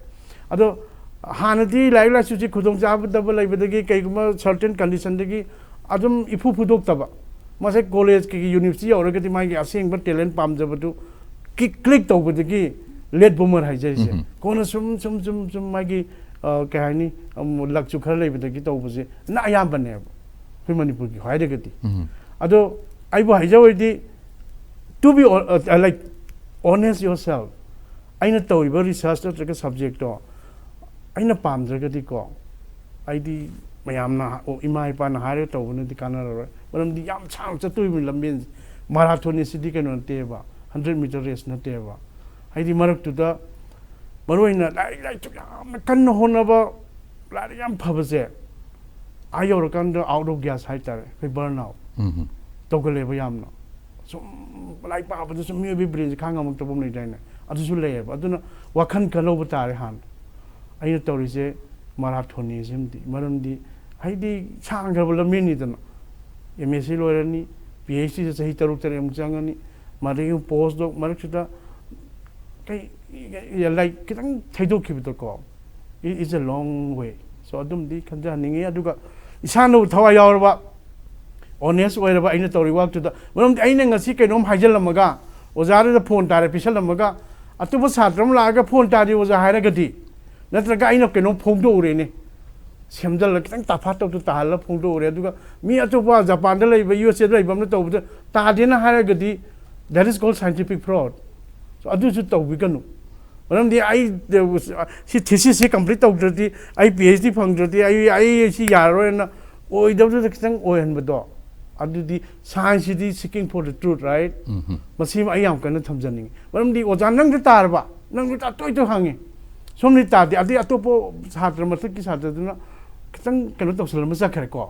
Although Hanati, Laila Suji Kudum Jab, double like the certain condition, the Adam Ipu Pudoktaba. Must a college, university, or getting my saying, but talent palms over to clicked over the key, late boomer hijay. Kona some Maggie Kahani, Lakchukale with the git opposite. Nayamban, Pimanipuki, Hidegati. Although I was to be like honest yourself. ꯑꯩꯅ ꯇꯧꯔꯤꯕ ꯔꯤꯁꯔꯁ ꯅꯠꯇ꯭ꯔꯒ ꯁꯕꯖꯦꯛꯇꯣ ꯑꯩꯅ ꯄꯥꯝꯗ꯭ꯔꯒꯗꯤꯀꯣ ꯑꯩꯗꯤ ꯃꯌꯥꯝꯅ ꯏꯃꯥ ꯏꯄꯥꯅ ꯍꯥꯏꯔꯒ ꯇꯧꯕꯅꯗꯤ ꯀꯥꯟꯅꯔꯔꯣꯏ ꯃꯔꯝꯗꯤ ꯌꯥꯝ ꯁꯥꯡꯅ ꯆꯠꯇꯣꯔꯤꯕ ꯂꯝꯕꯦꯟꯁꯦ ꯃꯥꯔꯥꯊꯣꯟꯁꯤꯗꯤ ꯀꯩꯅꯣ ꯅꯠꯇꯦꯕ 100 ꯃꯤꯇꯔ ꯔꯦꯁ ꯅꯠꯇꯦꯕ ꯍꯥꯏꯗꯤ ꯃꯔꯛꯇꯨꯗ ꯃꯔꯨꯑꯣꯏꯅ ꯂꯥꯏꯔꯤꯛꯇꯨ ꯌꯥꯝꯅ ꯀꯟꯅ ꯍꯣꯠꯅꯕ ꯂꯥꯏꯔꯤꯛ ꯌꯥꯝ ꯐꯕꯁꯦ ꯑꯥ ꯌꯧꯔꯀꯥꯟꯗ ꯑꯥꯎꯠ ꯑꯣꯐ ꯒ꯭ꯌꯥꯁ ꯍꯥꯏꯇꯥꯔꯦ ꯑꯩꯈꯣꯏ ꯕꯔꯟ ꯑꯥꯎꯠ ꯇꯧꯒꯜꯂꯦꯕ ꯌꯥꯝꯅ ꯁꯨꯝ ꯂꯥꯏꯔꯤꯛ ꯄꯥꯕꯗ ꯁꯨꯝ ꯃꯤꯑꯣꯏꯕꯒꯤ ꯕ꯭ꯔꯦꯟꯁꯦ ꯈꯥꯡꯉꯝꯃꯛꯇꯕ ꯑꯃ ꯂꯩꯗꯥꯏꯅꯦ ꯑꯗꯨꯁꯨ ꯂꯩꯌꯦꯕ ꯑꯗꯨꯅ ꯋꯥꯈꯜ ꯈꯜꯍꯧꯕ ꯇꯥꯔꯦ ꯍꯥꯟꯅ ꯑꯩꯅ ꯇꯧꯔꯤꯁꯦ ꯃꯥꯔꯥꯊꯣꯟꯅꯤꯖꯝꯗꯤ ꯃꯔꯝꯗꯤ ꯍꯥꯏꯗꯤ ꯁꯥꯡꯈ꯭ꯔꯕ ꯂꯝꯕꯦꯟꯅꯤꯗꯅ MSc ꯂꯣꯏꯔꯅꯤ PhDꯗ ꯆꯍꯤ 6-7 ꯆꯪꯉꯅꯤ ꯃꯗꯒꯤ ꯄꯣꯁ ꯗꯣꯛ ꯃꯔꯛꯁꯤꯗ ꯂꯥꯏꯛ ꯈꯤꯇꯪ ꯊꯩꯗꯣꯛꯈꯤꯕꯗꯀꯣ it's a long way so ꯑꯗꯨꯝꯗꯤ ꯈꯟꯖꯍꯟꯅꯤꯡꯉꯤ ꯑꯗꯨꯒ ꯏꯁꯥꯅꯕꯨ ꯊꯋꯥꯏ ꯌꯥꯎꯔꯕ honest ꯑꯣꯏꯔꯕ ꯑꯩꯅ ꯇꯧꯔꯤ ꯋꯥꯛꯇꯨꯗ ꯃꯔꯝꯗꯤ ꯑꯩꯅ ꯉꯁꯤ ꯀꯩꯅꯣꯝ ꯍꯥꯏꯖꯜꯂꯝꯃꯒ ꯑꯣꯖꯥꯗꯨꯗ ꯐꯣꯟ ꯇꯥꯔꯦ ꯄꯤꯁꯜꯂꯝꯃꯒ ꯑꯇꯣꯞꯄ ꯁꯥꯇ꯭ꯔ ꯑꯃ ꯂꯥꯛꯑꯒ ꯐꯣꯟ ꯇꯥꯔꯤ ꯑꯣꯖꯥ ꯍꯥꯏꯔꯒꯗꯤ ꯅꯠꯇ꯭ꯔꯒ ꯑꯩꯅ ꯀꯩꯅꯣꯝ ꯐꯣꯡꯗꯣꯛꯎꯔꯦꯅꯦ ꯁꯦꯝꯖꯜꯂ ꯈꯤꯇꯪ ꯇꯥꯐꯥꯠꯇꯧꯗꯨ ꯇꯥꯍꯜꯂ ꯐꯣꯡꯗꯣꯛꯎꯔꯦ ꯑꯗꯨꯒ ꯃꯤ ꯑꯇꯣꯞꯄ ꯖꯄꯥꯟꯗ ꯂꯩꯕ USAꯗ ꯂꯩꯕ ꯑꯃꯅ ꯇꯧꯕꯗ ꯇꯥꯗꯦꯅ ꯍꯥꯏꯔꯒꯗꯤ that is called scientific fraud so ꯑꯗꯨꯁꯨ ꯇꯧꯕꯤꯒꯅꯨ ꯃꯔꯝꯗꯤ ꯑꯩ ꯁꯤ ꯊꯤꯁꯤꯁꯁꯤ ꯀꯝꯄ꯭ꯂꯤꯠ ꯇꯧꯗ꯭ꯔꯗꯤ ꯑꯩ PhD ꯐꯪꯗ꯭ꯔꯗꯤ ꯑꯩ ꯁꯤ ꯌꯥꯔꯔꯣꯏꯅ ꯑꯣꯏꯗꯕꯗꯨꯗ ꯈꯤꯇꯪ ꯑꯣꯏꯍꯟꯕꯗꯣ ꯑꯗꯨꯗꯤ ꯁꯥꯏꯟꯁꯁꯤꯗꯤ seeking for the truth right ꯃꯁꯤꯃ ꯑꯩ ꯌꯥꯝ ꯀꯟꯅ ꯊꯝꯖꯅꯤꯡꯉꯤ ꯃꯔꯝꯗꯤ ꯑꯣꯖꯥ ꯅꯪꯗꯤ ꯇꯥꯔꯕ ꯅꯪꯗꯤ ꯇꯣꯏ ꯍꯪꯉꯤ ꯁꯣꯝꯗꯤ ꯇꯥꯗꯦ ꯑꯗꯩ ꯑꯇꯣꯞꯄ ꯁꯥꯇ꯭ꯔ ꯃꯊꯛꯀꯤ ꯁꯥꯇ꯭ꯔꯗꯨꯅ ꯈꯤꯇꯪ ꯀꯩꯅꯣ ꯇꯧꯁꯜꯂꯝꯕ ꯆꯠꯈ꯭ꯔꯦꯀꯣ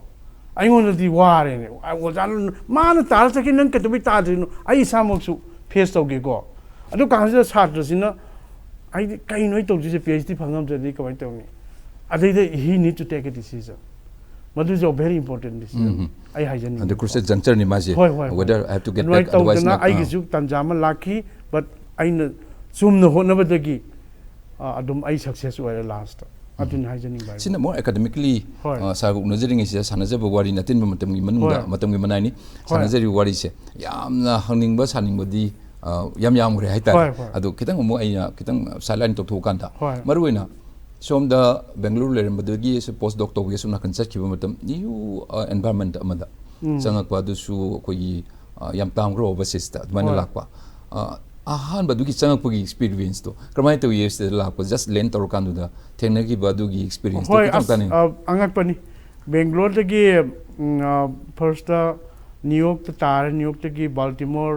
ꯑꯩꯉꯣꯟꯗꯗꯤ ꯋꯥꯔꯦꯅꯦ ꯑꯣꯖꯥꯅ ꯃꯥꯅ ꯇꯥꯔ ꯆꯠꯈꯤ ꯅꯪ ꯀꯩꯗꯧꯕꯩ ꯇꯥꯗ꯭ꯔꯤꯅꯣ ꯑꯩ ꯏꯁꯥꯃꯛꯁꯨ ꯐꯦꯁ ꯇꯧꯒꯦꯀꯣ ꯑꯗꯨ ꯀꯥꯟꯁꯤꯗ ꯁꯥꯇ꯭ꯔꯁꯤꯅ ꯑꯩꯗꯤ ꯀꯩꯅꯣ ꯑꯩ ꯇꯧꯗꯣꯏꯁꯦ PhD ꯐꯪꯉꯝꯗ꯭ꯔꯗꯤ ꯀꯃꯥꯏꯅ ꯇꯧꯅꯤ ꯑꯗꯩꯗ he need to take a decision ꯃꯗꯨꯁꯨ very important decision ꯑꯩ ꯍꯥꯏꯖꯅꯤꯡꯉꯤ the crucial juncture ni mase whether I have to get back otherwise ꯑꯩꯒꯤꯁꯨ ꯇꯟꯖꯥ ꯑꯃ ꯂꯥꯛꯈꯤ but ꯑꯩꯅ ꯆꯨꯝꯅ ꯍꯣꯠꯅꯕꯗꯒꯤ ꯑꯗꯨꯝ ꯑꯩ ꯁꯛꯁꯦꯁ ꯑꯣꯏꯔꯦ ꯂꯥꯁꯇ ꯑꯗꯨꯅ ꯍꯥꯏꯖꯅꯤꯡꯕ sina more academically sagu najering isi sanajaba wari natin matamgi manungda matamgi manai ni sanajari wari se yamna hangningba saningbadi yam gre haita adu kitang mu aina kitang silent to thokanta maruina somda Bangalore lerambadagi se post doc to gesuna kan satkiba matam new environment amada changakwa dusu koi yam tamgro overseas ta mana lakwa ahan badugi changakpagi experience to kramai to years de lakwa just learn to kandu da technology badugi experience to kitang tani angakpani Bangalore dagi first New York ta tar New York dagi Baltimore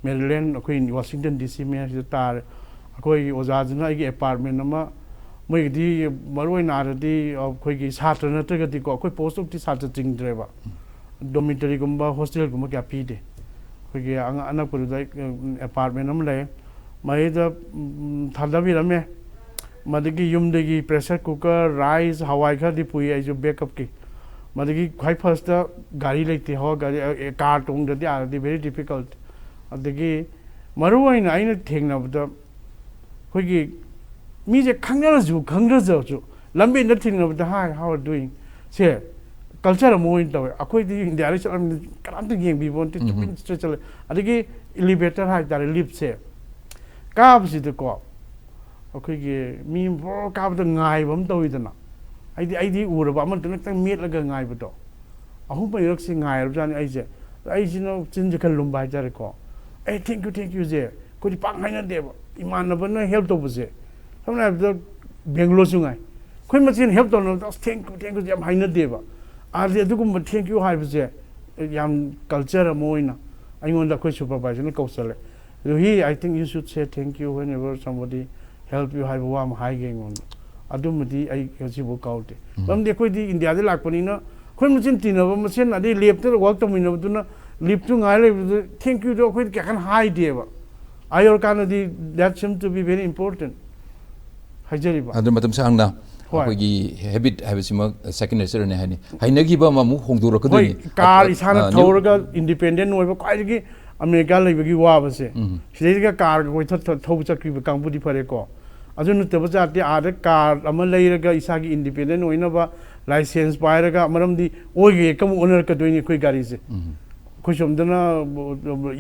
Maryland akoi Washington DC me si tar akoi ojajna ai apartment ama moigdi maroi naradi akoi gi satra natragadi ko akoi post of ti satra chingdreba dormitory gumba hostel gumba kya pide akoi anakpuruda apartment am lay maida thadabirame madagi yumdagi pressure cooker rice hawai khadi pui ai jo backup ki madagi khwai first da gari leite ho gari car tong dadi aradi very difficult adagi maruaina aina thengnabda khoigi Mize खंगरजु खंगरजु लंबे न थिंगनबदा hi how are doing से culture Moin तवे अखोइदि India रे चलम करांत गेंग बि bone tiffin स्ट्रेचल अदगी elevator हाय तारे lift से काबसिद को अखोइगे मी बो काबदा ngaibam तविदना आइदि उरबा अमन तन मेटलगा ngaibदो अहु बैरक से ngaइरब जानि आइजिनो चिनजे खलुम बाय तारे को ए थैंक यू जे कोदि पांग हाइना देबो इमानबन हेल्प तोबसे हमने बेंगलोर सुंगाई कोई मचीन हेल्प तो ना थैंक यू जब हाइना देबा आदि अदुगुम थैंक यू हाइबसे याम कल्चर मोइना आइगोंदा कोई सुपरवाइजर ने कौशल रुही I think you should say thank you whenever somebody help you हाइब वाम हाई गेंग ऑन अदुमदी आई हसिबो काउटे बमदे कोइदी इंडिया दे लाकपनिना कोई मचीन तिनबा मचीन अदि लेफ्ट वर्क तमिनबदुना लिफ्ट गाय ले थैंक यू दो कोइ केकन हाई देबा आयोर कानदी that seem to be very important अदु मतम सांगना अखोगी हैबिट हैबसिमा सेकंड नेचर ने हानि हाइनगिबा मामु होंदुरकदोनि कार इसाना थौरगा इंडिपेंडेंट ओइबा क्वाइगी अमेरिका लेबगी वाबसे सिदैगा कार कोइ थौ चक्रिबा कांबुदि फरेको अदु नुतबा जाते आदे कार अमा लेरगा इसागी इंडिपेंडेंट ओइनबा लाइसेंस पायरगा मरमदि ओइगे कम ओनर कदोइनि कोइ गाड़ी से कोइ सोमदना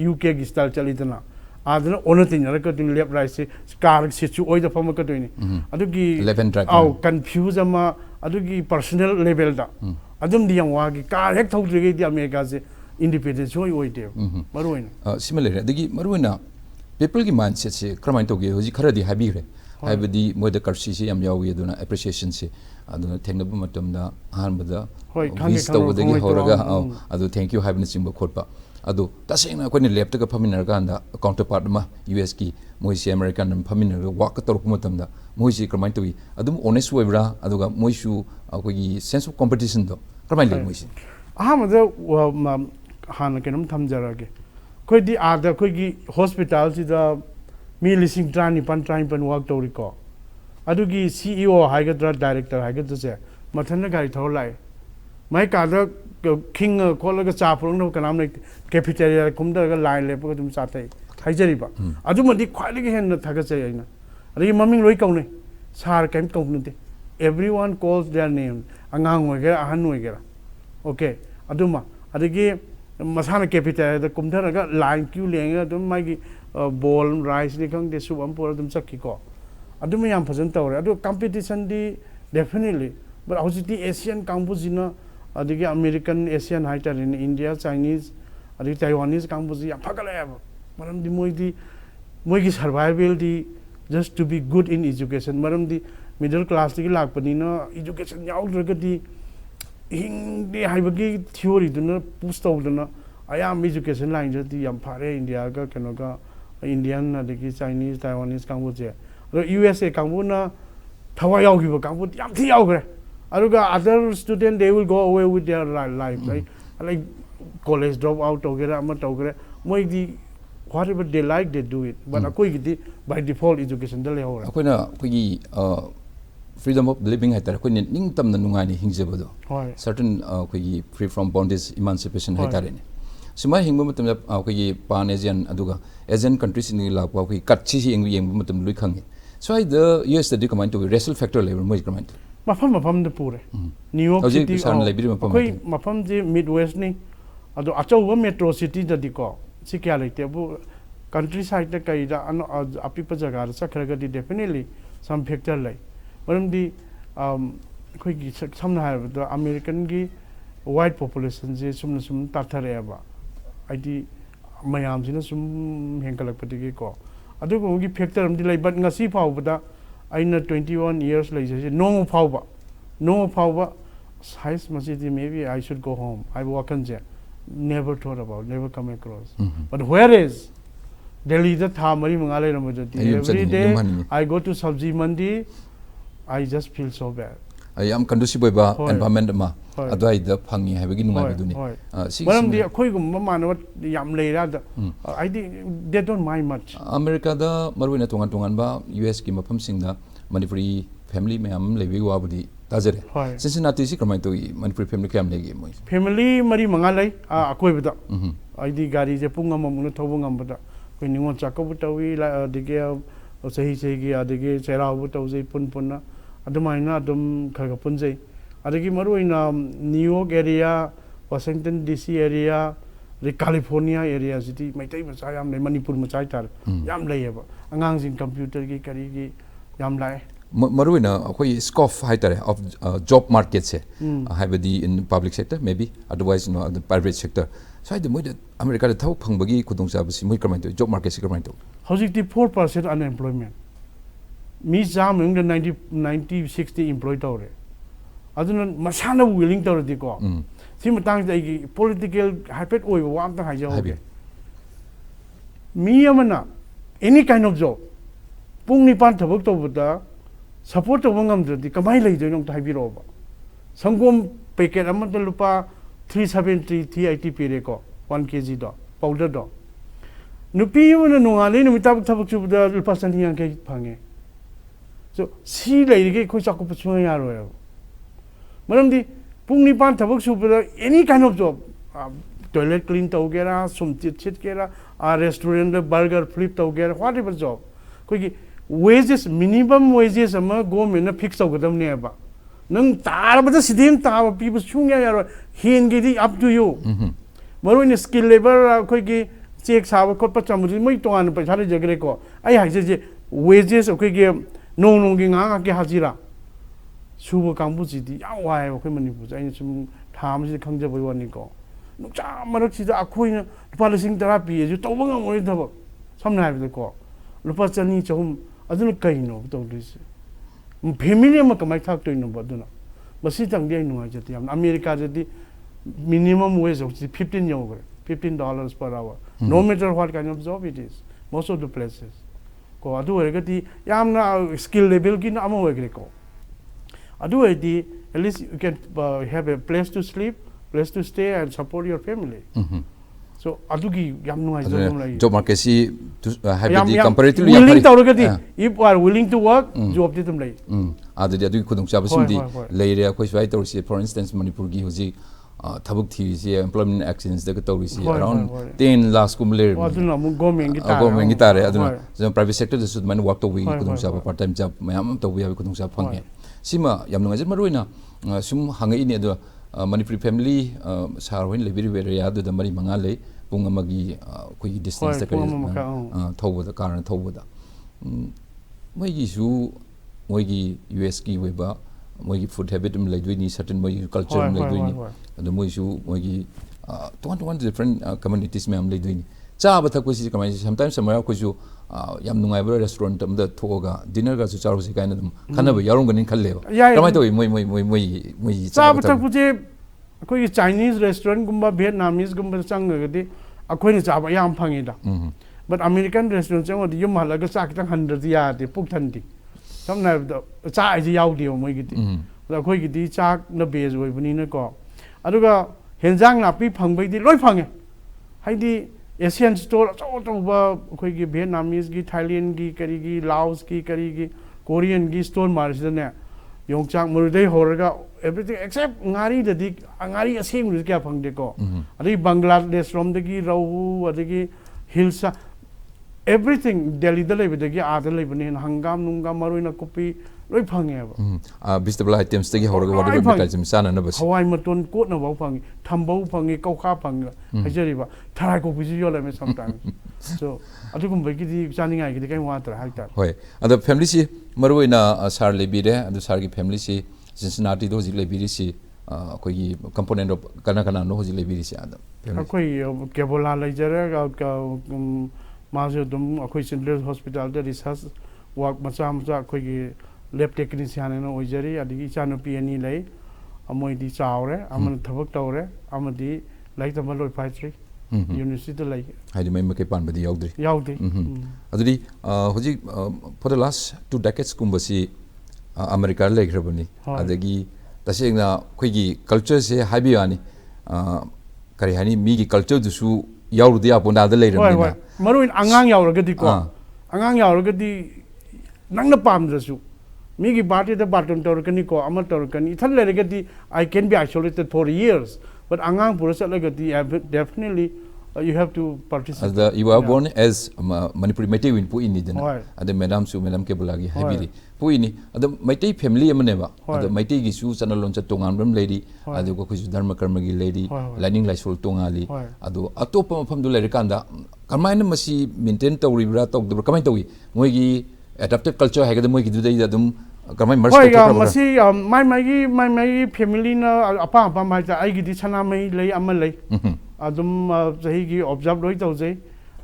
यूके गी स्टाइल चलिदना आदना ओनतिनर कदिन लेफ्ट राइट से कार सिचु ओइदा फम कदोइनि अदुगी आउ कंफ्यूज अमा अदुगी पर्सनल लेवल दा अदुम दियम वागी कार हेक थौद्रिगे दि अमेरिका से इंडिपेंडेंस होय ओइदे मरुइना similar अदुगी मरुइना people ki mindset se kramai to ge hoji khara di habi re haibadi moida karsi se yam yawi aduna appreciation se aduna thengna bu matam da han bada wish to da gi horaga adu thank you haibna simba khotpa adu tasena ko ni laptop ka phamin ga anda counterpart ma US ki moi se American phamin ga work to ko matam da moi se kramai to adum honest webra aduga moi su ko gi sense of competition do kramai le moi se ahmada han kenum thamjarage koi di ada koi gi hospital si da mi lising trani pan work to ko adu gi CEO haigadra director haigadra se mathana gai thor lai mai ka da king ko la ga cha phung no kanam ne cafeteria kum da ga line le ko dum sa thai haijari ba adu madi khwai gi hen thaga chai aina ri maming loi kaung ne sar kaim kaung ne everyone calls their name angang oi ga ahan oi ga okay aduma adigi masana cafeteria da kum da ga line queue lenga dum mai gi ball rice ni khang de su am por dum sakki ko adu me yam phajan tawre adu competition di definitely but how the Asian Cambodian adigi American Asian highter in India Chinese adigi Taiwanese Cambodian phagala maram di moi gi survival di just to be good in education maram di middle class di lakpani na education yaw draga di hing di haibagi theory duna push tawduna ayam education line di yam phare India ga keno ga Indian adigi Chinese Taiwanese Cambodia USA Cambodia thawa yaw gi ba Cambodia yam thi yaw gre aruga other student they will go away with their life like college drop out togera ama togera moi di whatever they like they do it but akoi gi by default education da le hora akoina kogi freedom of living haiter ko ning tam na nungai ni hingje bodo certain kogi free from bondage emancipation haiter ne sima hingba matam kogi pan asian aduga asian countries ni la ko kat chi yeng matam lui khangi so the US the comment to racial factor level moi comment mafam de pure New York City koi mafam je Midwest ni ado achau metro city da diko sikya lete bu countryside ta kai da apipa jaga sa kharaga di definitely some factor lai maram di koi gi samna ha da American gi white population je sum tathare ba id mayam jina sum hengkalak pati gi ko adu ko gi factor am di lai but ngasi phau bada aina 21 years lai je no phau ba size masjid maybe I should go home I walk on je never thought about never come across but where is Delhi the tha mari mangalai ramajati every day I go to sabji mandi I just feel so bad I am conducive ba environment ma adai da phangi habagi nungai biduni maram di khoi gum manawat yam leira da I think they don't mind much America da marwina tongan ba US ki mafam singda Manipuri family mayam lebi wabudi tajare Cincinnati si kramai to Manipuri family kam legi moi family mari mangalai akoi bada I di gari je punga mamuna thobu ngam bada koi ningon chakabu tawi la dige sahi gi adige cherabu tawje punna adumaina adum khaga punjai adigi maruina New York area Washington DC area California area city Meetei macha yam le Manipur macha tar yam leyeba angang jin computer gi kari gi yam lai maruina akoi scoff haitare of job market se haibadi in public sector maybe otherwise no the private sector so the moi America da thau phangbagi khudong sa basi moi kramai to job market se kramai to hojik 4% unemployment mi jam ng 90 60 employed tawre aduna masana willing tawre di ko si matang da gi political hypet oi wa am ta haja hoge mi amana any kind of job pung ni pan thabak tawda support to bangam di kamai lai de nong tai bi ro ba sangom packet am ta lupa 370 380 pere ko 1 kg do powder do nupi amana nungale nu mitab thabak chu da lupa san yang ke phange so si lai ge khoi chak ko pchu ya ro ya maram di pung ni pan thabak chu any kind of job toilet clean to gera sum chit gera restaurant burger flip to gera whatever job koi gi wages minimum wages ama government na fix tawgadam ne ba nang tar ba sidem ta ba pi chung ya ro hin gi di up to you maru ni skill labor koi gi check sa ba ko pa chamuri moi to an pa thare jagre ko ai ha je wages koi gi nong gi nga ga ki hajira suba kangbu ji di ya wa ya koi mani bu ai sum tham ji khangja bai wani ko nuk cha marak si da akoi na pa lising therapy ju to bang mo ni thab samna haibda ko lupa chani chahum aduna kaino tawdise family ma kamai thak toino baduna basi tang dei nuai jati am America jati minimum wage of $15 per hour no matter what kind of job it is most of the places ko adu ergati yamna skill level ki na amo wegre ko adu edi at least you can have a place to sleep, place to stay and support your family. So adugi yam nuai job market si have the comparatively willing to if you are willing to work job di tum lai adu khudong chaba simdi leire khoi swai tor si for instance Manipur gi hoji thabuk thi si employment actions da tor si around 10 lakhs kum le aduna mu government gi tare aduna private sector da sud man work to wi khudong chaba part time job mayam to wi khudong chaba phang sima yam ngai maruina sum hangai ni adu Manipuri family sarwin lebiri area adu da mari manga le pung amagi koi distance da kari thobo da karan thobo da moi gi su moi gi US ki weba moi gi food habit lai doini certain moi culture lai doini adu moi su moi gi one different communities me am lai doini cha ba thak si kamai sometimes samara ko su yam nungai ba restaurant am da thoga dinner ga su charu si kaina dum khana ba yarong ganin khalle ba kamai to moi cha ba thak puje koi Chinese restaurant gumba Vietnamese gumba chang ga di akoi ni cha ba yam phangi da but American restaurant chang di yum halaga cha kitang 100 ya di puk than di samna cha ai ji yaw di moi gi di akoi gi di cha na base oi bani na ko aduga henjang na pi phangbai di loi phange hai di Asian store so ba koi gi Vietnamese gi Thailand gi kari gi Laos gi kari gi Korean gi store maris ne yongchak murudei horaga everything except ngari dadi ngari asing ru kya phangde ko adi Bangladesh from dagi rawu adagi hilsa everything Delhi da lebe dagi ada lebe ne hangam nungam maruina kopi loi phange ba vegetable items dagi horaga whatever mechanism sana na bas hawai maton ko na bau phangi thambau phangi kaukha phangi hajari ba tharai ko biji yola me sometimes so adugum bagi di chaningai gi kai wa tra hakta hoi ada family si maruina sar lebi re adu sar gi family si Cincinnati do hojik lebi si koi component of kana no hojik lebi si ada koi kebola lejare ka majo dum koi Central Hospital da research work macha koi gi lab technician no ojari adigi chanu PNE lai amoi di chawre aman thabak tawre amadi lai tamaloi paitri university lai haidi mai makai pan badi yaudri adudi hojik for the last 2 decades kumbasi America le grabani adagi tasengna khoigi culture se habiani kari hani mi gi culture du su yaurudi apona da leirani maruin angang yauragadi ko angang yauragadi nangna pamdrasu mi gi party da baton torkani ko ama torkani thal leragadi I can be isolated for years but angang purasa lagadi definitely you have to participate. As you are born as Manipuri Meetei win pu ini dena. Ada madam ke bulagi habiri. Pu ini ada Meetei family amaneba. Ada Meetei gi su sana loncha tongan bram lady. Ada ko kuju dharma karma gi lady. Lining laisol tongali. Ado atopa mafam du lady kanda. Kamai na masi maintain tawri bra tok du kamai tawi. Moi gi adaptive culture hagada moi gi du dai adum kamai merge to ka masi my family na apa mai ja ai gi di chana mai lei amal lei. Adum zahi gi observe loi tau jai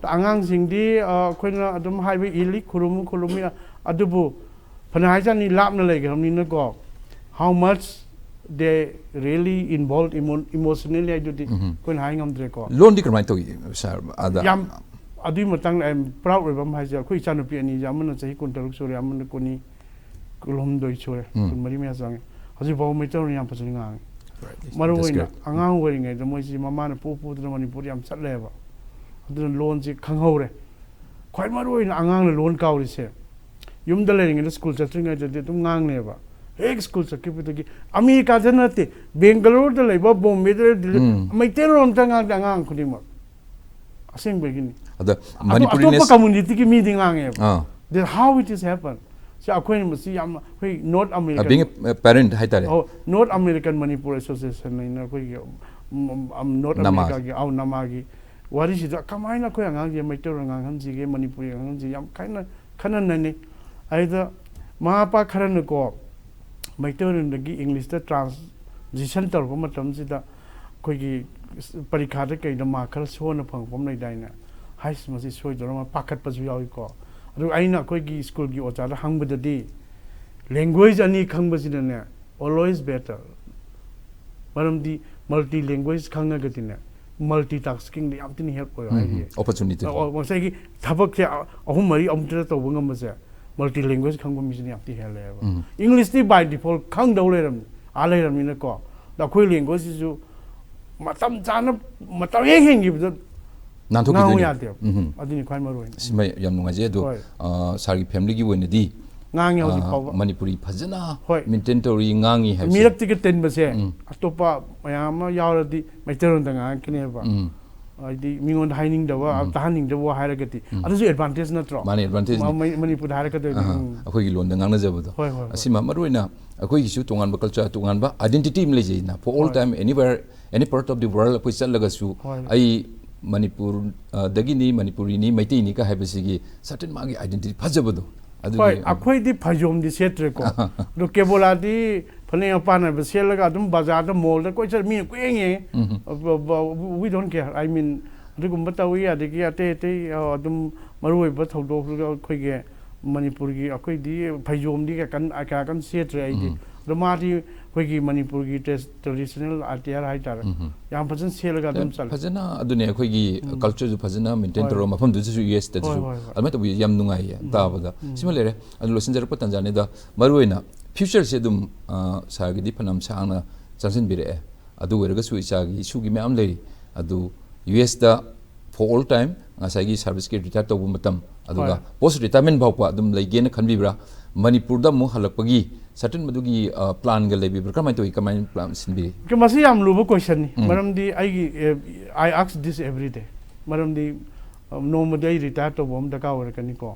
angang sing di khoina adum haibe ili khulumi adubu phana ja ni lap na lei ga ni na go how much they really involved emotionally I do di khoin hai ngam dre ko lon di kamai to sir ada yam adi matang I'm proud of am haja khoi chanu pi ani jamana chahi kuntaruk sore amana koni kulum doi chore kun mari me sang haji baw me taw yam pasing ngang maruina angang weringai da moi si mama na pu da Manipur yam chatleba adun loan ji khanghore khoi maruina angang na loan kauri se yum da leringai school chatringai da tum ngang ne ba ek school sakipitagi America janate Bangalore da leba Bombay da mai teron tanga angang khudima asing begini ada Manipuri community ki meeting ange that how it is happen so akhoi masi yam hoi North American being a parent haitare oh North American Manipur Association na koi North America gi au namagi wari si kamai na koi angang ye maiter angang han ji ge Manipur angang ji yam khana na ne aida ma pa kharan ko maiter gi English da transition tar ko matam ji da koi gi parikha da kai da ma khal so na phang pom nei dai na ꯍꯥꯏꯁ ꯃꯁꯤ ꯁꯣꯏꯗꯧꯔ ꯄꯥꯈꯠꯄꯁꯨ ꯌꯥꯎꯏꯀꯣ ꯑꯗꯨꯒ ꯑꯩꯅ ꯑꯩꯈꯣꯏꯒꯤ ꯁ꯭ꯀꯨꯜꯒꯤ ꯑꯣꯖꯥꯗ ꯍꯪꯕꯗꯗꯤ language ꯑꯅꯤ ꯈꯪꯕꯁꯤꯅꯅꯦ always better ꯃꯔꯝꯗꯤ multi language ꯈꯪꯉꯒꯗꯤꯅꯦ multi ꯇꯥꯛꯁꯀꯤꯡꯗ ꯌꯥꯝ ꯊꯤꯅ ꯍꯦꯜꯞ ꯑꯣꯏ ꯍꯥꯏꯗꯤ opportunity ꯉꯁꯥꯏꯒꯤ ꯊꯕꯛꯁꯦ ꯑꯍꯨꯝ ꯃꯔꯤ ꯑꯃꯨꯛꯇꯗ ꯇꯧꯕ ꯉꯝꯕꯁꯦ ꯃꯜꯇꯤ ꯂꯦꯡꯒ꯭ꯋꯦꯖ ꯈꯪꯕ ꯃꯤꯁꯤꯅ ꯌꯥꯝ ꯊꯤ ꯍꯦꯜꯂꯦꯕ ꯏꯪꯂꯤꯁꯇꯤ ꯕꯥꯏ ꯗꯤꯐꯣꯜꯠ ꯈꯪꯗꯧ ꯂꯩꯔꯝꯃꯤ ꯂꯩꯔꯝꯃꯤꯅꯀꯣ ꯑꯩꯈꯣꯏ ꯂꯦꯡꯒ꯭ꯋꯦꯖꯁꯤꯁꯨ ꯃꯇꯝ ꯆꯥꯅ ꯃꯇꯝ ꯍꯦꯛ ꯍꯦꯟꯈꯤꯕꯗ ꯉꯥꯡꯉꯨ ꯌꯥꯗꯦꯕ ꯑꯗꯨꯅꯤ ꯈ꯭ꯋꯥꯏ ꯃꯔꯨ ꯑꯣꯏꯅ ꯁꯤꯃ ꯌꯥꯝ ꯅꯨꯡꯉꯥꯏꯖꯩ ꯑꯗꯣ ꯁꯥꯔꯒꯤ ꯐꯦꯃꯤꯂꯤꯒꯤ ꯑꯣꯏꯅꯗꯤ ꯉꯥꯡꯉꯤ ꯍꯧꯖꯤꯛ ꯐꯥꯎꯕ ꯃꯅꯤꯄꯨꯔꯤ ꯐꯖꯅ ꯃꯦꯟꯇꯦꯟ ꯇꯧꯔꯤ ꯉꯥꯡꯉꯤ ꯍꯥꯏꯕꯁꯦ ꯃꯤꯔꯛꯇꯤꯒ ꯇꯤꯟꯕꯁꯦ ꯑꯇꯣꯞꯄ ꯃꯌꯥꯝ ꯑꯃ ꯌꯥꯎꯔꯗꯤ ꯃꯩꯇꯩꯂꯣꯟꯗ ꯉꯥꯡꯉꯛꯀꯅꯦꯕ ꯍꯥꯏꯗꯤ ꯃꯤꯉꯣꯟꯗ ꯍꯥꯏꯅꯤꯡꯗꯕ ꯇꯥꯍꯟꯅꯤꯡꯗꯕ ꯍꯥꯏꯔꯒꯗꯤ ꯑꯗꯨꯁꯨ ꯑꯦꯗꯚꯥꯟꯇꯦꯖ ꯅꯠꯇ꯭ꯔꯣ ꯃꯥꯅꯦ ꯑꯦꯗꯚꯥꯟꯇꯦꯖꯅꯤ ꯃꯅꯤꯄꯨꯔꯗ ꯍꯥꯏꯔꯛꯀꯗꯣꯏꯅꯤ ꯑꯩꯈꯣꯏꯒꯤ ꯂꯣꯟꯗ ꯉꯥꯡꯅꯖꯕꯗꯣ ꯑꯁꯤꯃ ꯃꯔꯨꯑꯣꯏꯅ ꯑꯩꯈꯣꯏꯒꯤꯁꯨ ꯇꯣꯉꯥꯟꯕ ꯀꯜꯆꯔ ꯇꯣꯉꯥꯟꯕ ꯑꯥꯏꯗꯦꯟꯇꯤꯇꯤ ꯑꯃ ꯂꯩꯖꯩꯅ for all time anywhere any part of the world ꯑꯩꯈꯣꯏ ꯆꯠꯂꯒꯁꯨ ꯑꯩ ꯃꯅꯤꯄꯨꯔꯗꯒꯤꯅꯤ ꯃꯅꯤꯄꯨꯔꯤꯅꯤ ꯃꯩꯇꯩꯅꯤꯒ ꯍꯥꯏꯕꯁꯤꯒꯤ ꯁꯔꯇꯟ ꯃꯥꯒꯤ ꯑꯥꯏꯗꯦꯟꯇꯤꯇꯤ ꯐꯖꯕꯗꯣ ꯍꯣꯏ ꯑꯩꯈꯣꯏꯗꯤ ꯐꯩꯖꯣꯝꯗꯤ ꯁꯦꯠꯇ꯭ꯔꯦꯀꯣ ꯑꯗꯣ ꯀꯦꯕꯣꯂꯥꯗꯤ ꯐꯅꯦꯛ ꯃꯄꯥꯟ ꯍꯥꯏꯕ ꯁꯦꯠꯂꯒ ꯑꯗꯨꯝ ꯕꯖꯥꯔꯗ ꯃꯣꯜꯗ ꯀꯣꯏ ꯆꯠ ꯃꯤꯅ ꯀꯨꯌꯦꯡ ꯌꯦꯡꯉꯦ ꯋꯤ ꯗꯣꯟ ꯀꯦꯌꯔ ꯑꯥꯏ ꯃꯤꯟ ꯑꯗꯨꯒꯨꯝꯕ ꯇꯧꯏ ꯑꯗꯒꯤ ꯑꯇꯩ ꯑꯇꯩ ꯑꯗꯨꯝ ꯃꯔꯨꯑꯣꯏꯕ ꯊꯧꯗꯣꯛ ꯑꯩꯈꯣꯏꯒꯤ ꯃꯅꯤꯄꯨꯔꯒꯤ ꯑꯩꯈꯣꯏꯗꯤ ꯐꯩꯖꯣꯝꯗꯤ ꯀꯌꯥ ꯀꯟꯅ ꯁꯦꯠꯇ꯭ꯔꯦ ꯑꯩꯗꯤ ꯑꯗꯣ ꯃꯥꯗꯤ ꯑꯩꯈꯣꯏꯒꯤ ꯃꯅꯤꯄꯨꯔꯒꯤ ꯇ꯭ꯔꯦꯗꯤꯁꯅꯦꯜ ꯑꯥꯏꯇꯤꯌꯔ ꯍꯥꯏꯇꯥꯔꯦ ꯌꯥꯝ ꯐꯖꯅ ꯁꯦꯠꯂꯒ ꯑꯗꯨꯝ ꯆꯠꯂꯦ ꯐꯖꯅ ꯑꯗꯨꯅꯦ ꯑꯩꯈꯣꯏꯒꯤ ꯀꯜꯆꯔꯁꯨ ꯐꯖꯅ ꯃꯦꯟꯇꯦꯟ ꯇꯧꯔꯒ ꯃꯐꯝꯗꯨꯗꯁꯨ ꯌꯨ ꯑꯦꯁꯇꯁꯨ ꯑꯗꯨꯃꯥꯏꯅ ꯇꯧꯕꯤ ꯌꯥꯝ ꯅꯨꯡꯉꯥꯏꯌꯦ ꯇꯥꯕꯗ ꯁꯤꯃ ꯂꯩꯔꯦ ꯑꯗꯨ ꯂꯣꯏꯁꯤꯟꯖꯔꯛꯄ ꯇꯥꯟꯖꯥꯅꯤꯗ ꯃꯔꯨꯑꯣꯏꯅ ꯐ꯭ꯌꯨꯆꯔꯁꯦ ꯑꯗꯨꯝ ꯁꯥꯔꯒꯤꯗꯤ ꯐꯅꯌꯥꯝ ꯁꯥꯡꯅ ꯆꯪꯁꯤꯟꯕꯤꯔꯛꯑꯦ ꯑꯗꯨ ꯑꯣꯏꯔꯒꯁꯨ ꯏꯆꯥꯒꯤ ꯏꯁꯨꯒꯤ ꯃꯌꯥꯝ ꯂꯩꯔꯤ ꯑꯗꯨ ꯌꯨ ꯑꯦꯁꯇ ꯐꯣꯔ ꯑꯣꯜ ꯇꯥꯏꯝ ꯉꯁꯥꯏꯒꯤ ꯁꯥꯔꯚꯤꯁꯀꯤ ꯔꯤꯇꯥꯌꯔ ꯇꯧꯕ ꯃꯇꯝ ꯑꯗꯨꯒ ꯄꯣꯁ ꯔꯤꯇꯥꯌꯔꯃꯦꯟ ꯐꯥꯎꯕ ꯑꯗꯨꯝ ꯂꯩꯒꯦꯅ ꯈꯟꯕꯤꯕ꯭ꯔꯥ ꯃꯅꯤꯄꯨꯔꯗ ꯑꯃꯨꯛ ꯍꯜꯂꯛꯄꯒꯤ ꯁꯔꯇꯟ ꯃꯗꯨꯒꯤ ꯄ꯭ꯂꯥꯟꯒ ꯂꯩꯕꯤꯕ꯭ꯔꯥ ꯀꯃꯥꯏꯅ ꯇꯧꯏ ꯀꯃꯥꯏꯅ ꯄ꯭ꯂꯥꯟ ꯁꯤꯟꯕꯤꯔꯤ ꯃꯁꯤ ꯌꯥꯝ ꯂꯨꯕ ꯀꯣꯏꯁꯟꯅꯤ ꯃꯔꯝꯗꯤ ꯑꯩꯒꯤ ꯑꯥꯏ ꯑꯥꯛꯁ ꯗꯤꯁ ꯑꯦꯕ꯭ꯔꯤ ꯗꯦ ꯃꯔꯝꯗꯤ ꯅꯣꯡꯃꯗꯤ ꯑꯩ ꯔꯤꯇꯥꯌꯔ ꯇꯧꯕ ꯑꯃ ꯗꯔꯀꯥꯔ ꯑꯣꯏꯔꯛꯀꯅꯤꯀꯣ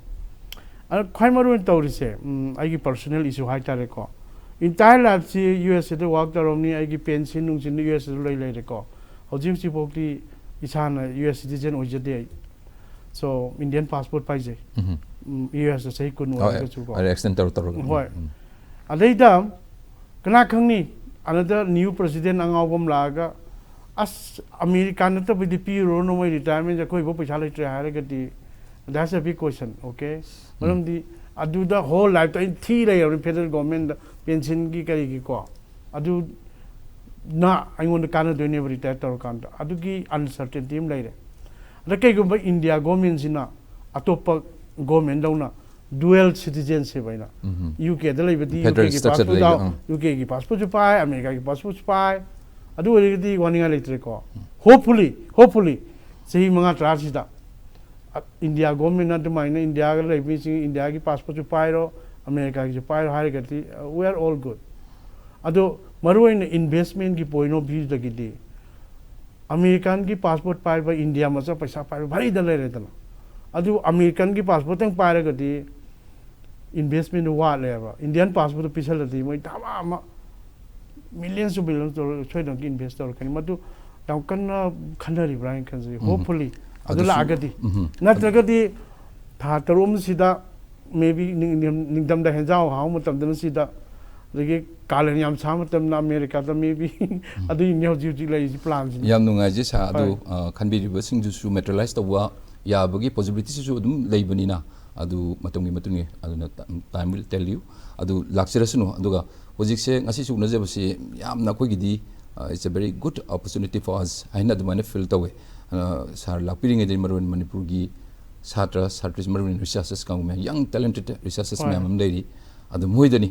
ꯑꯗꯣ ꯈ꯭ꯋꯥꯏ ꯃꯔꯨꯑꯣꯏꯅ ꯇꯧꯔꯤꯁꯦ ꯑꯩꯒꯤ ꯄꯔꯁꯣꯅꯦꯜ ꯏꯁꯨ ꯍꯥꯏꯇꯥꯔꯦꯀꯣ ꯏꯟꯇꯥꯌꯔ ꯂꯥꯏꯐꯁꯤ ꯌꯨ ꯑꯦꯁꯗ ꯋꯥꯔꯛ ꯇꯧꯔꯝꯅꯤ ꯑꯩꯒꯤ ꯄꯦꯟꯁꯤꯟ ꯅꯨꯡꯁꯤꯟ ꯌꯨ ꯑꯦꯁꯗ ꯂꯩꯔꯦꯀꯣ ꯍꯧꯖꯤꯛꯐꯥꯎꯗꯤ ꯏꯁꯥꯅ ꯌꯨ ꯑꯦꯁ ꯁꯤꯇꯤꯖꯦꯟ ꯑꯣꯏꯖꯗꯦ ꯑꯩ ꯁꯣ ꯏꯟꯗꯤꯌꯟ ꯄꯥꯁꯄꯣꯔꯠ ꯄꯥꯏꯖꯩ ꯌꯨ ꯑꯦꯁꯇ ꯆꯍꯤ 10 ꯑꯣꯏꯔꯒꯁꯨꯀꯣ ꯑꯦꯛꯁꯇꯦꯟ ꯇꯧꯔꯒ ꯍꯣꯏ ꯑꯗꯩꯗ ꯀꯅꯥ ꯈꯪꯅꯤ ꯑꯅꯗ ꯅ꯭ꯌꯨ ꯄ꯭ꯔꯁꯤꯗꯦꯟ ꯑꯉꯥꯎꯕ ꯑꯃ ꯂꯥꯛꯑꯒ ꯑꯁ ꯑꯃꯦꯔꯤꯀꯥ ꯅꯠꯇꯕꯗꯤ ꯄꯤꯔꯨꯔꯅꯨ ꯃꯣꯏ ꯔꯤꯇꯥꯌꯔꯃꯦꯟꯁꯦ ꯑꯩꯈꯣꯏꯕꯨ ꯄꯩꯁꯥ ꯂꯩꯇ꯭ꯔꯦ ꯍꯥꯏꯔꯒꯗꯤ ꯗꯦꯠꯁ ꯑ ꯕꯤగ్ ꯀꯣꯏꯁꯟ ꯑꯣꯀꯦ ꯃꯔꯝꯗꯤ ꯑꯗꯨꯗ ꯍꯣꯜ ꯂꯥꯏꯐꯇ ꯑꯩꯅ ꯊꯤ ꯂꯩꯔꯕꯅꯤ ꯐꯦꯗꯔꯦꯜ ꯒꯣꯔꯃꯦꯟꯗ ꯄꯦꯟꯁꯤꯟꯒꯤ ꯀꯔꯤꯒꯤꯀꯣ ꯑꯗꯨꯅ ꯑꯩꯉꯣꯟꯗ ꯀꯥꯟꯅꯗꯣꯏꯅꯦꯕ ꯔꯤꯇꯥꯌꯔ ꯇꯧꯔꯀꯥꯟꯗ ꯑꯗꯨꯒꯤ ꯑꯟꯁꯔꯇꯦꯟꯇꯤ ꯑꯃ ꯂꯩꯔꯦ ꯑꯗ ꯀꯩꯒꯨꯝꯕ ꯏꯟꯗꯤꯌꯥ ꯒꯣꯔꯃꯦꯟꯁꯤꯅ ꯑꯇꯣꯞꯄ ꯒꯣꯔꯃꯦꯟꯗꯧꯅ dual citizenship haina UK da leibadi UK gi passport da UK gi passport ju pai America gi passport pai adu origidi waninga leitre ko hopefully sehi manga trasi da India government na demaina India ga leibi sing India gi passport ju pai ro America gi pai ro hari gati we are all good adu maruin investment gi point of view da gi di American gi passport pai ba India ma sa paisa pai bhari da le re da adu American gi passport tang pai ra gati investment wa leba Indian passport pisal di moi tama ma millions of billions dollar choi dong investor kan madu yam kan khanari brain kan ji hopefully adula agadi natragadi tha tarum sida maybe ningdam da henjao haw matam da sida lagi kalan yam sa matam na America da maybe adu new ji lai plan ji yam nungai ji sa adu khanbi ri sing ju su materialize da wa ya bagi possibility su dum leibani na adu matungi aduna time will tell you adu laksirasunu aduga hojikse ngasi sugna jebasi yamna khogidi it's a very good opportunity for us aina adumane feel tawe sar lakpiring edin marun manipur gi satras marun researchers kang me young talented researchers me am leiri adu moidani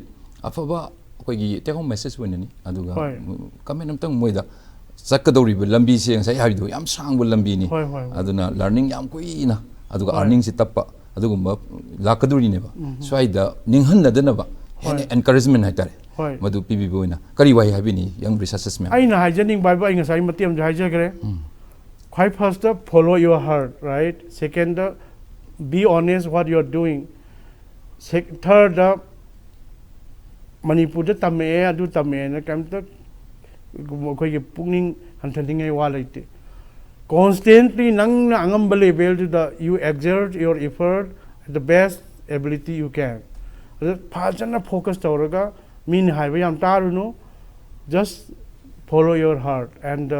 afaba khogi take home message wenani aduga comment amtang moida sakadori lambi se ngai habidu yam sangbu lambi ni aduna learning yam kuina aduga earning si tappa adugumba lakadurine ba swaida ninghannadanaba hene encouragement haitare madu pibi boina kari wai habini young researchers me aina haijaning bai bai ngasai matiam haijagre khoi first follow your heart right second be honest what you are doing third manipur da tame adu tame na kamta koi ge pungning hanthadingai wa laite constantly nang angamba level to the you exert your effort at the best ability you can fajana focus tawraga min haiba yam taruno just follow your heart and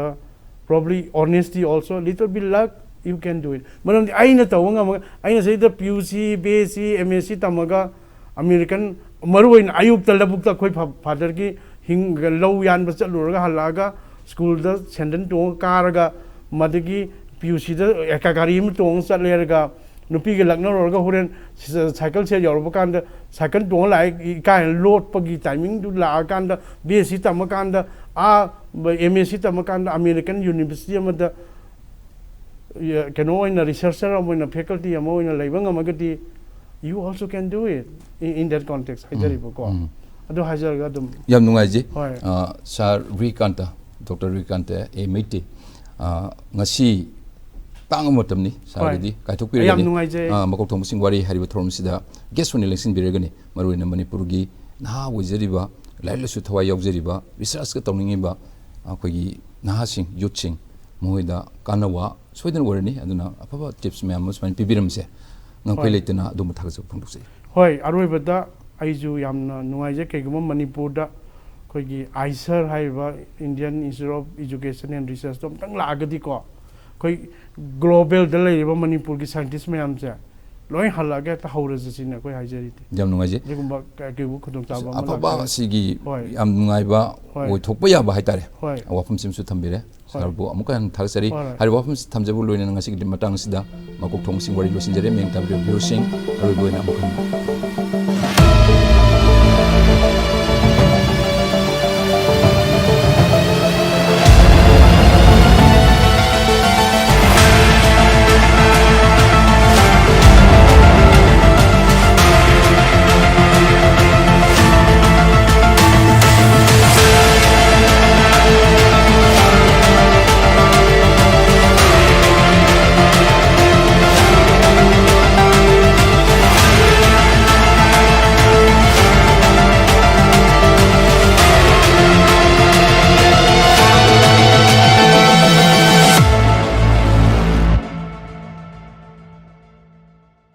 probably honesty also little bit luck you can do it. Maram aina tawanga aina say the PUC, BSc, MSc tamaga American maruin ayuk talabuk ta koi father ki hing low yan bachat luraga halaga school da senden to karaga madagi PUC da ekagari mi tong sat lerga nupi ke lakna luraga horen cycle se yor bakanda cycle tong lai kan load pagi timing du la kanda BSc tamakanda a MSc tamakanda American University amada kano in a researcher or in a faculty amo in a labang amagati you also can do it in that context hajari boko ado hajar gadum yam nungai ji sir Ruhikanta Dr. Ruhikanta e Meetei ngasi tang motamni saridi kaithokpi yam nungai je Makokthongbasingi Wari hariba thorum sida guest one election biragani maruina manipurgi na wajariba lailasu thawai yaujariba research ka tawningiba akogi nahasing youthsing moida kanawa soidan warani aduna afaba tips me amos man pibiramse ngakoi leitena adum thagse phungdukse hoi aroi bada aiju yamna nungai je kegum manipur da koigi ICER haiba Indian Institute of Education and Research tom tang lagadi ko koi global da leiba manipur gi scientist me amse loi halaga ta hawra jisina koi haijari jam nungai je jegumba kebu khudong taba afaba sigi am nungai ba oi thokpa ya ba haitare wafum simsu thambire sarbo amukan thagsari hari wafum thamjabu loina ngasi gi matang sida Makokthongbasingi Wari losinjare meng tabri view sing aroi boina amukan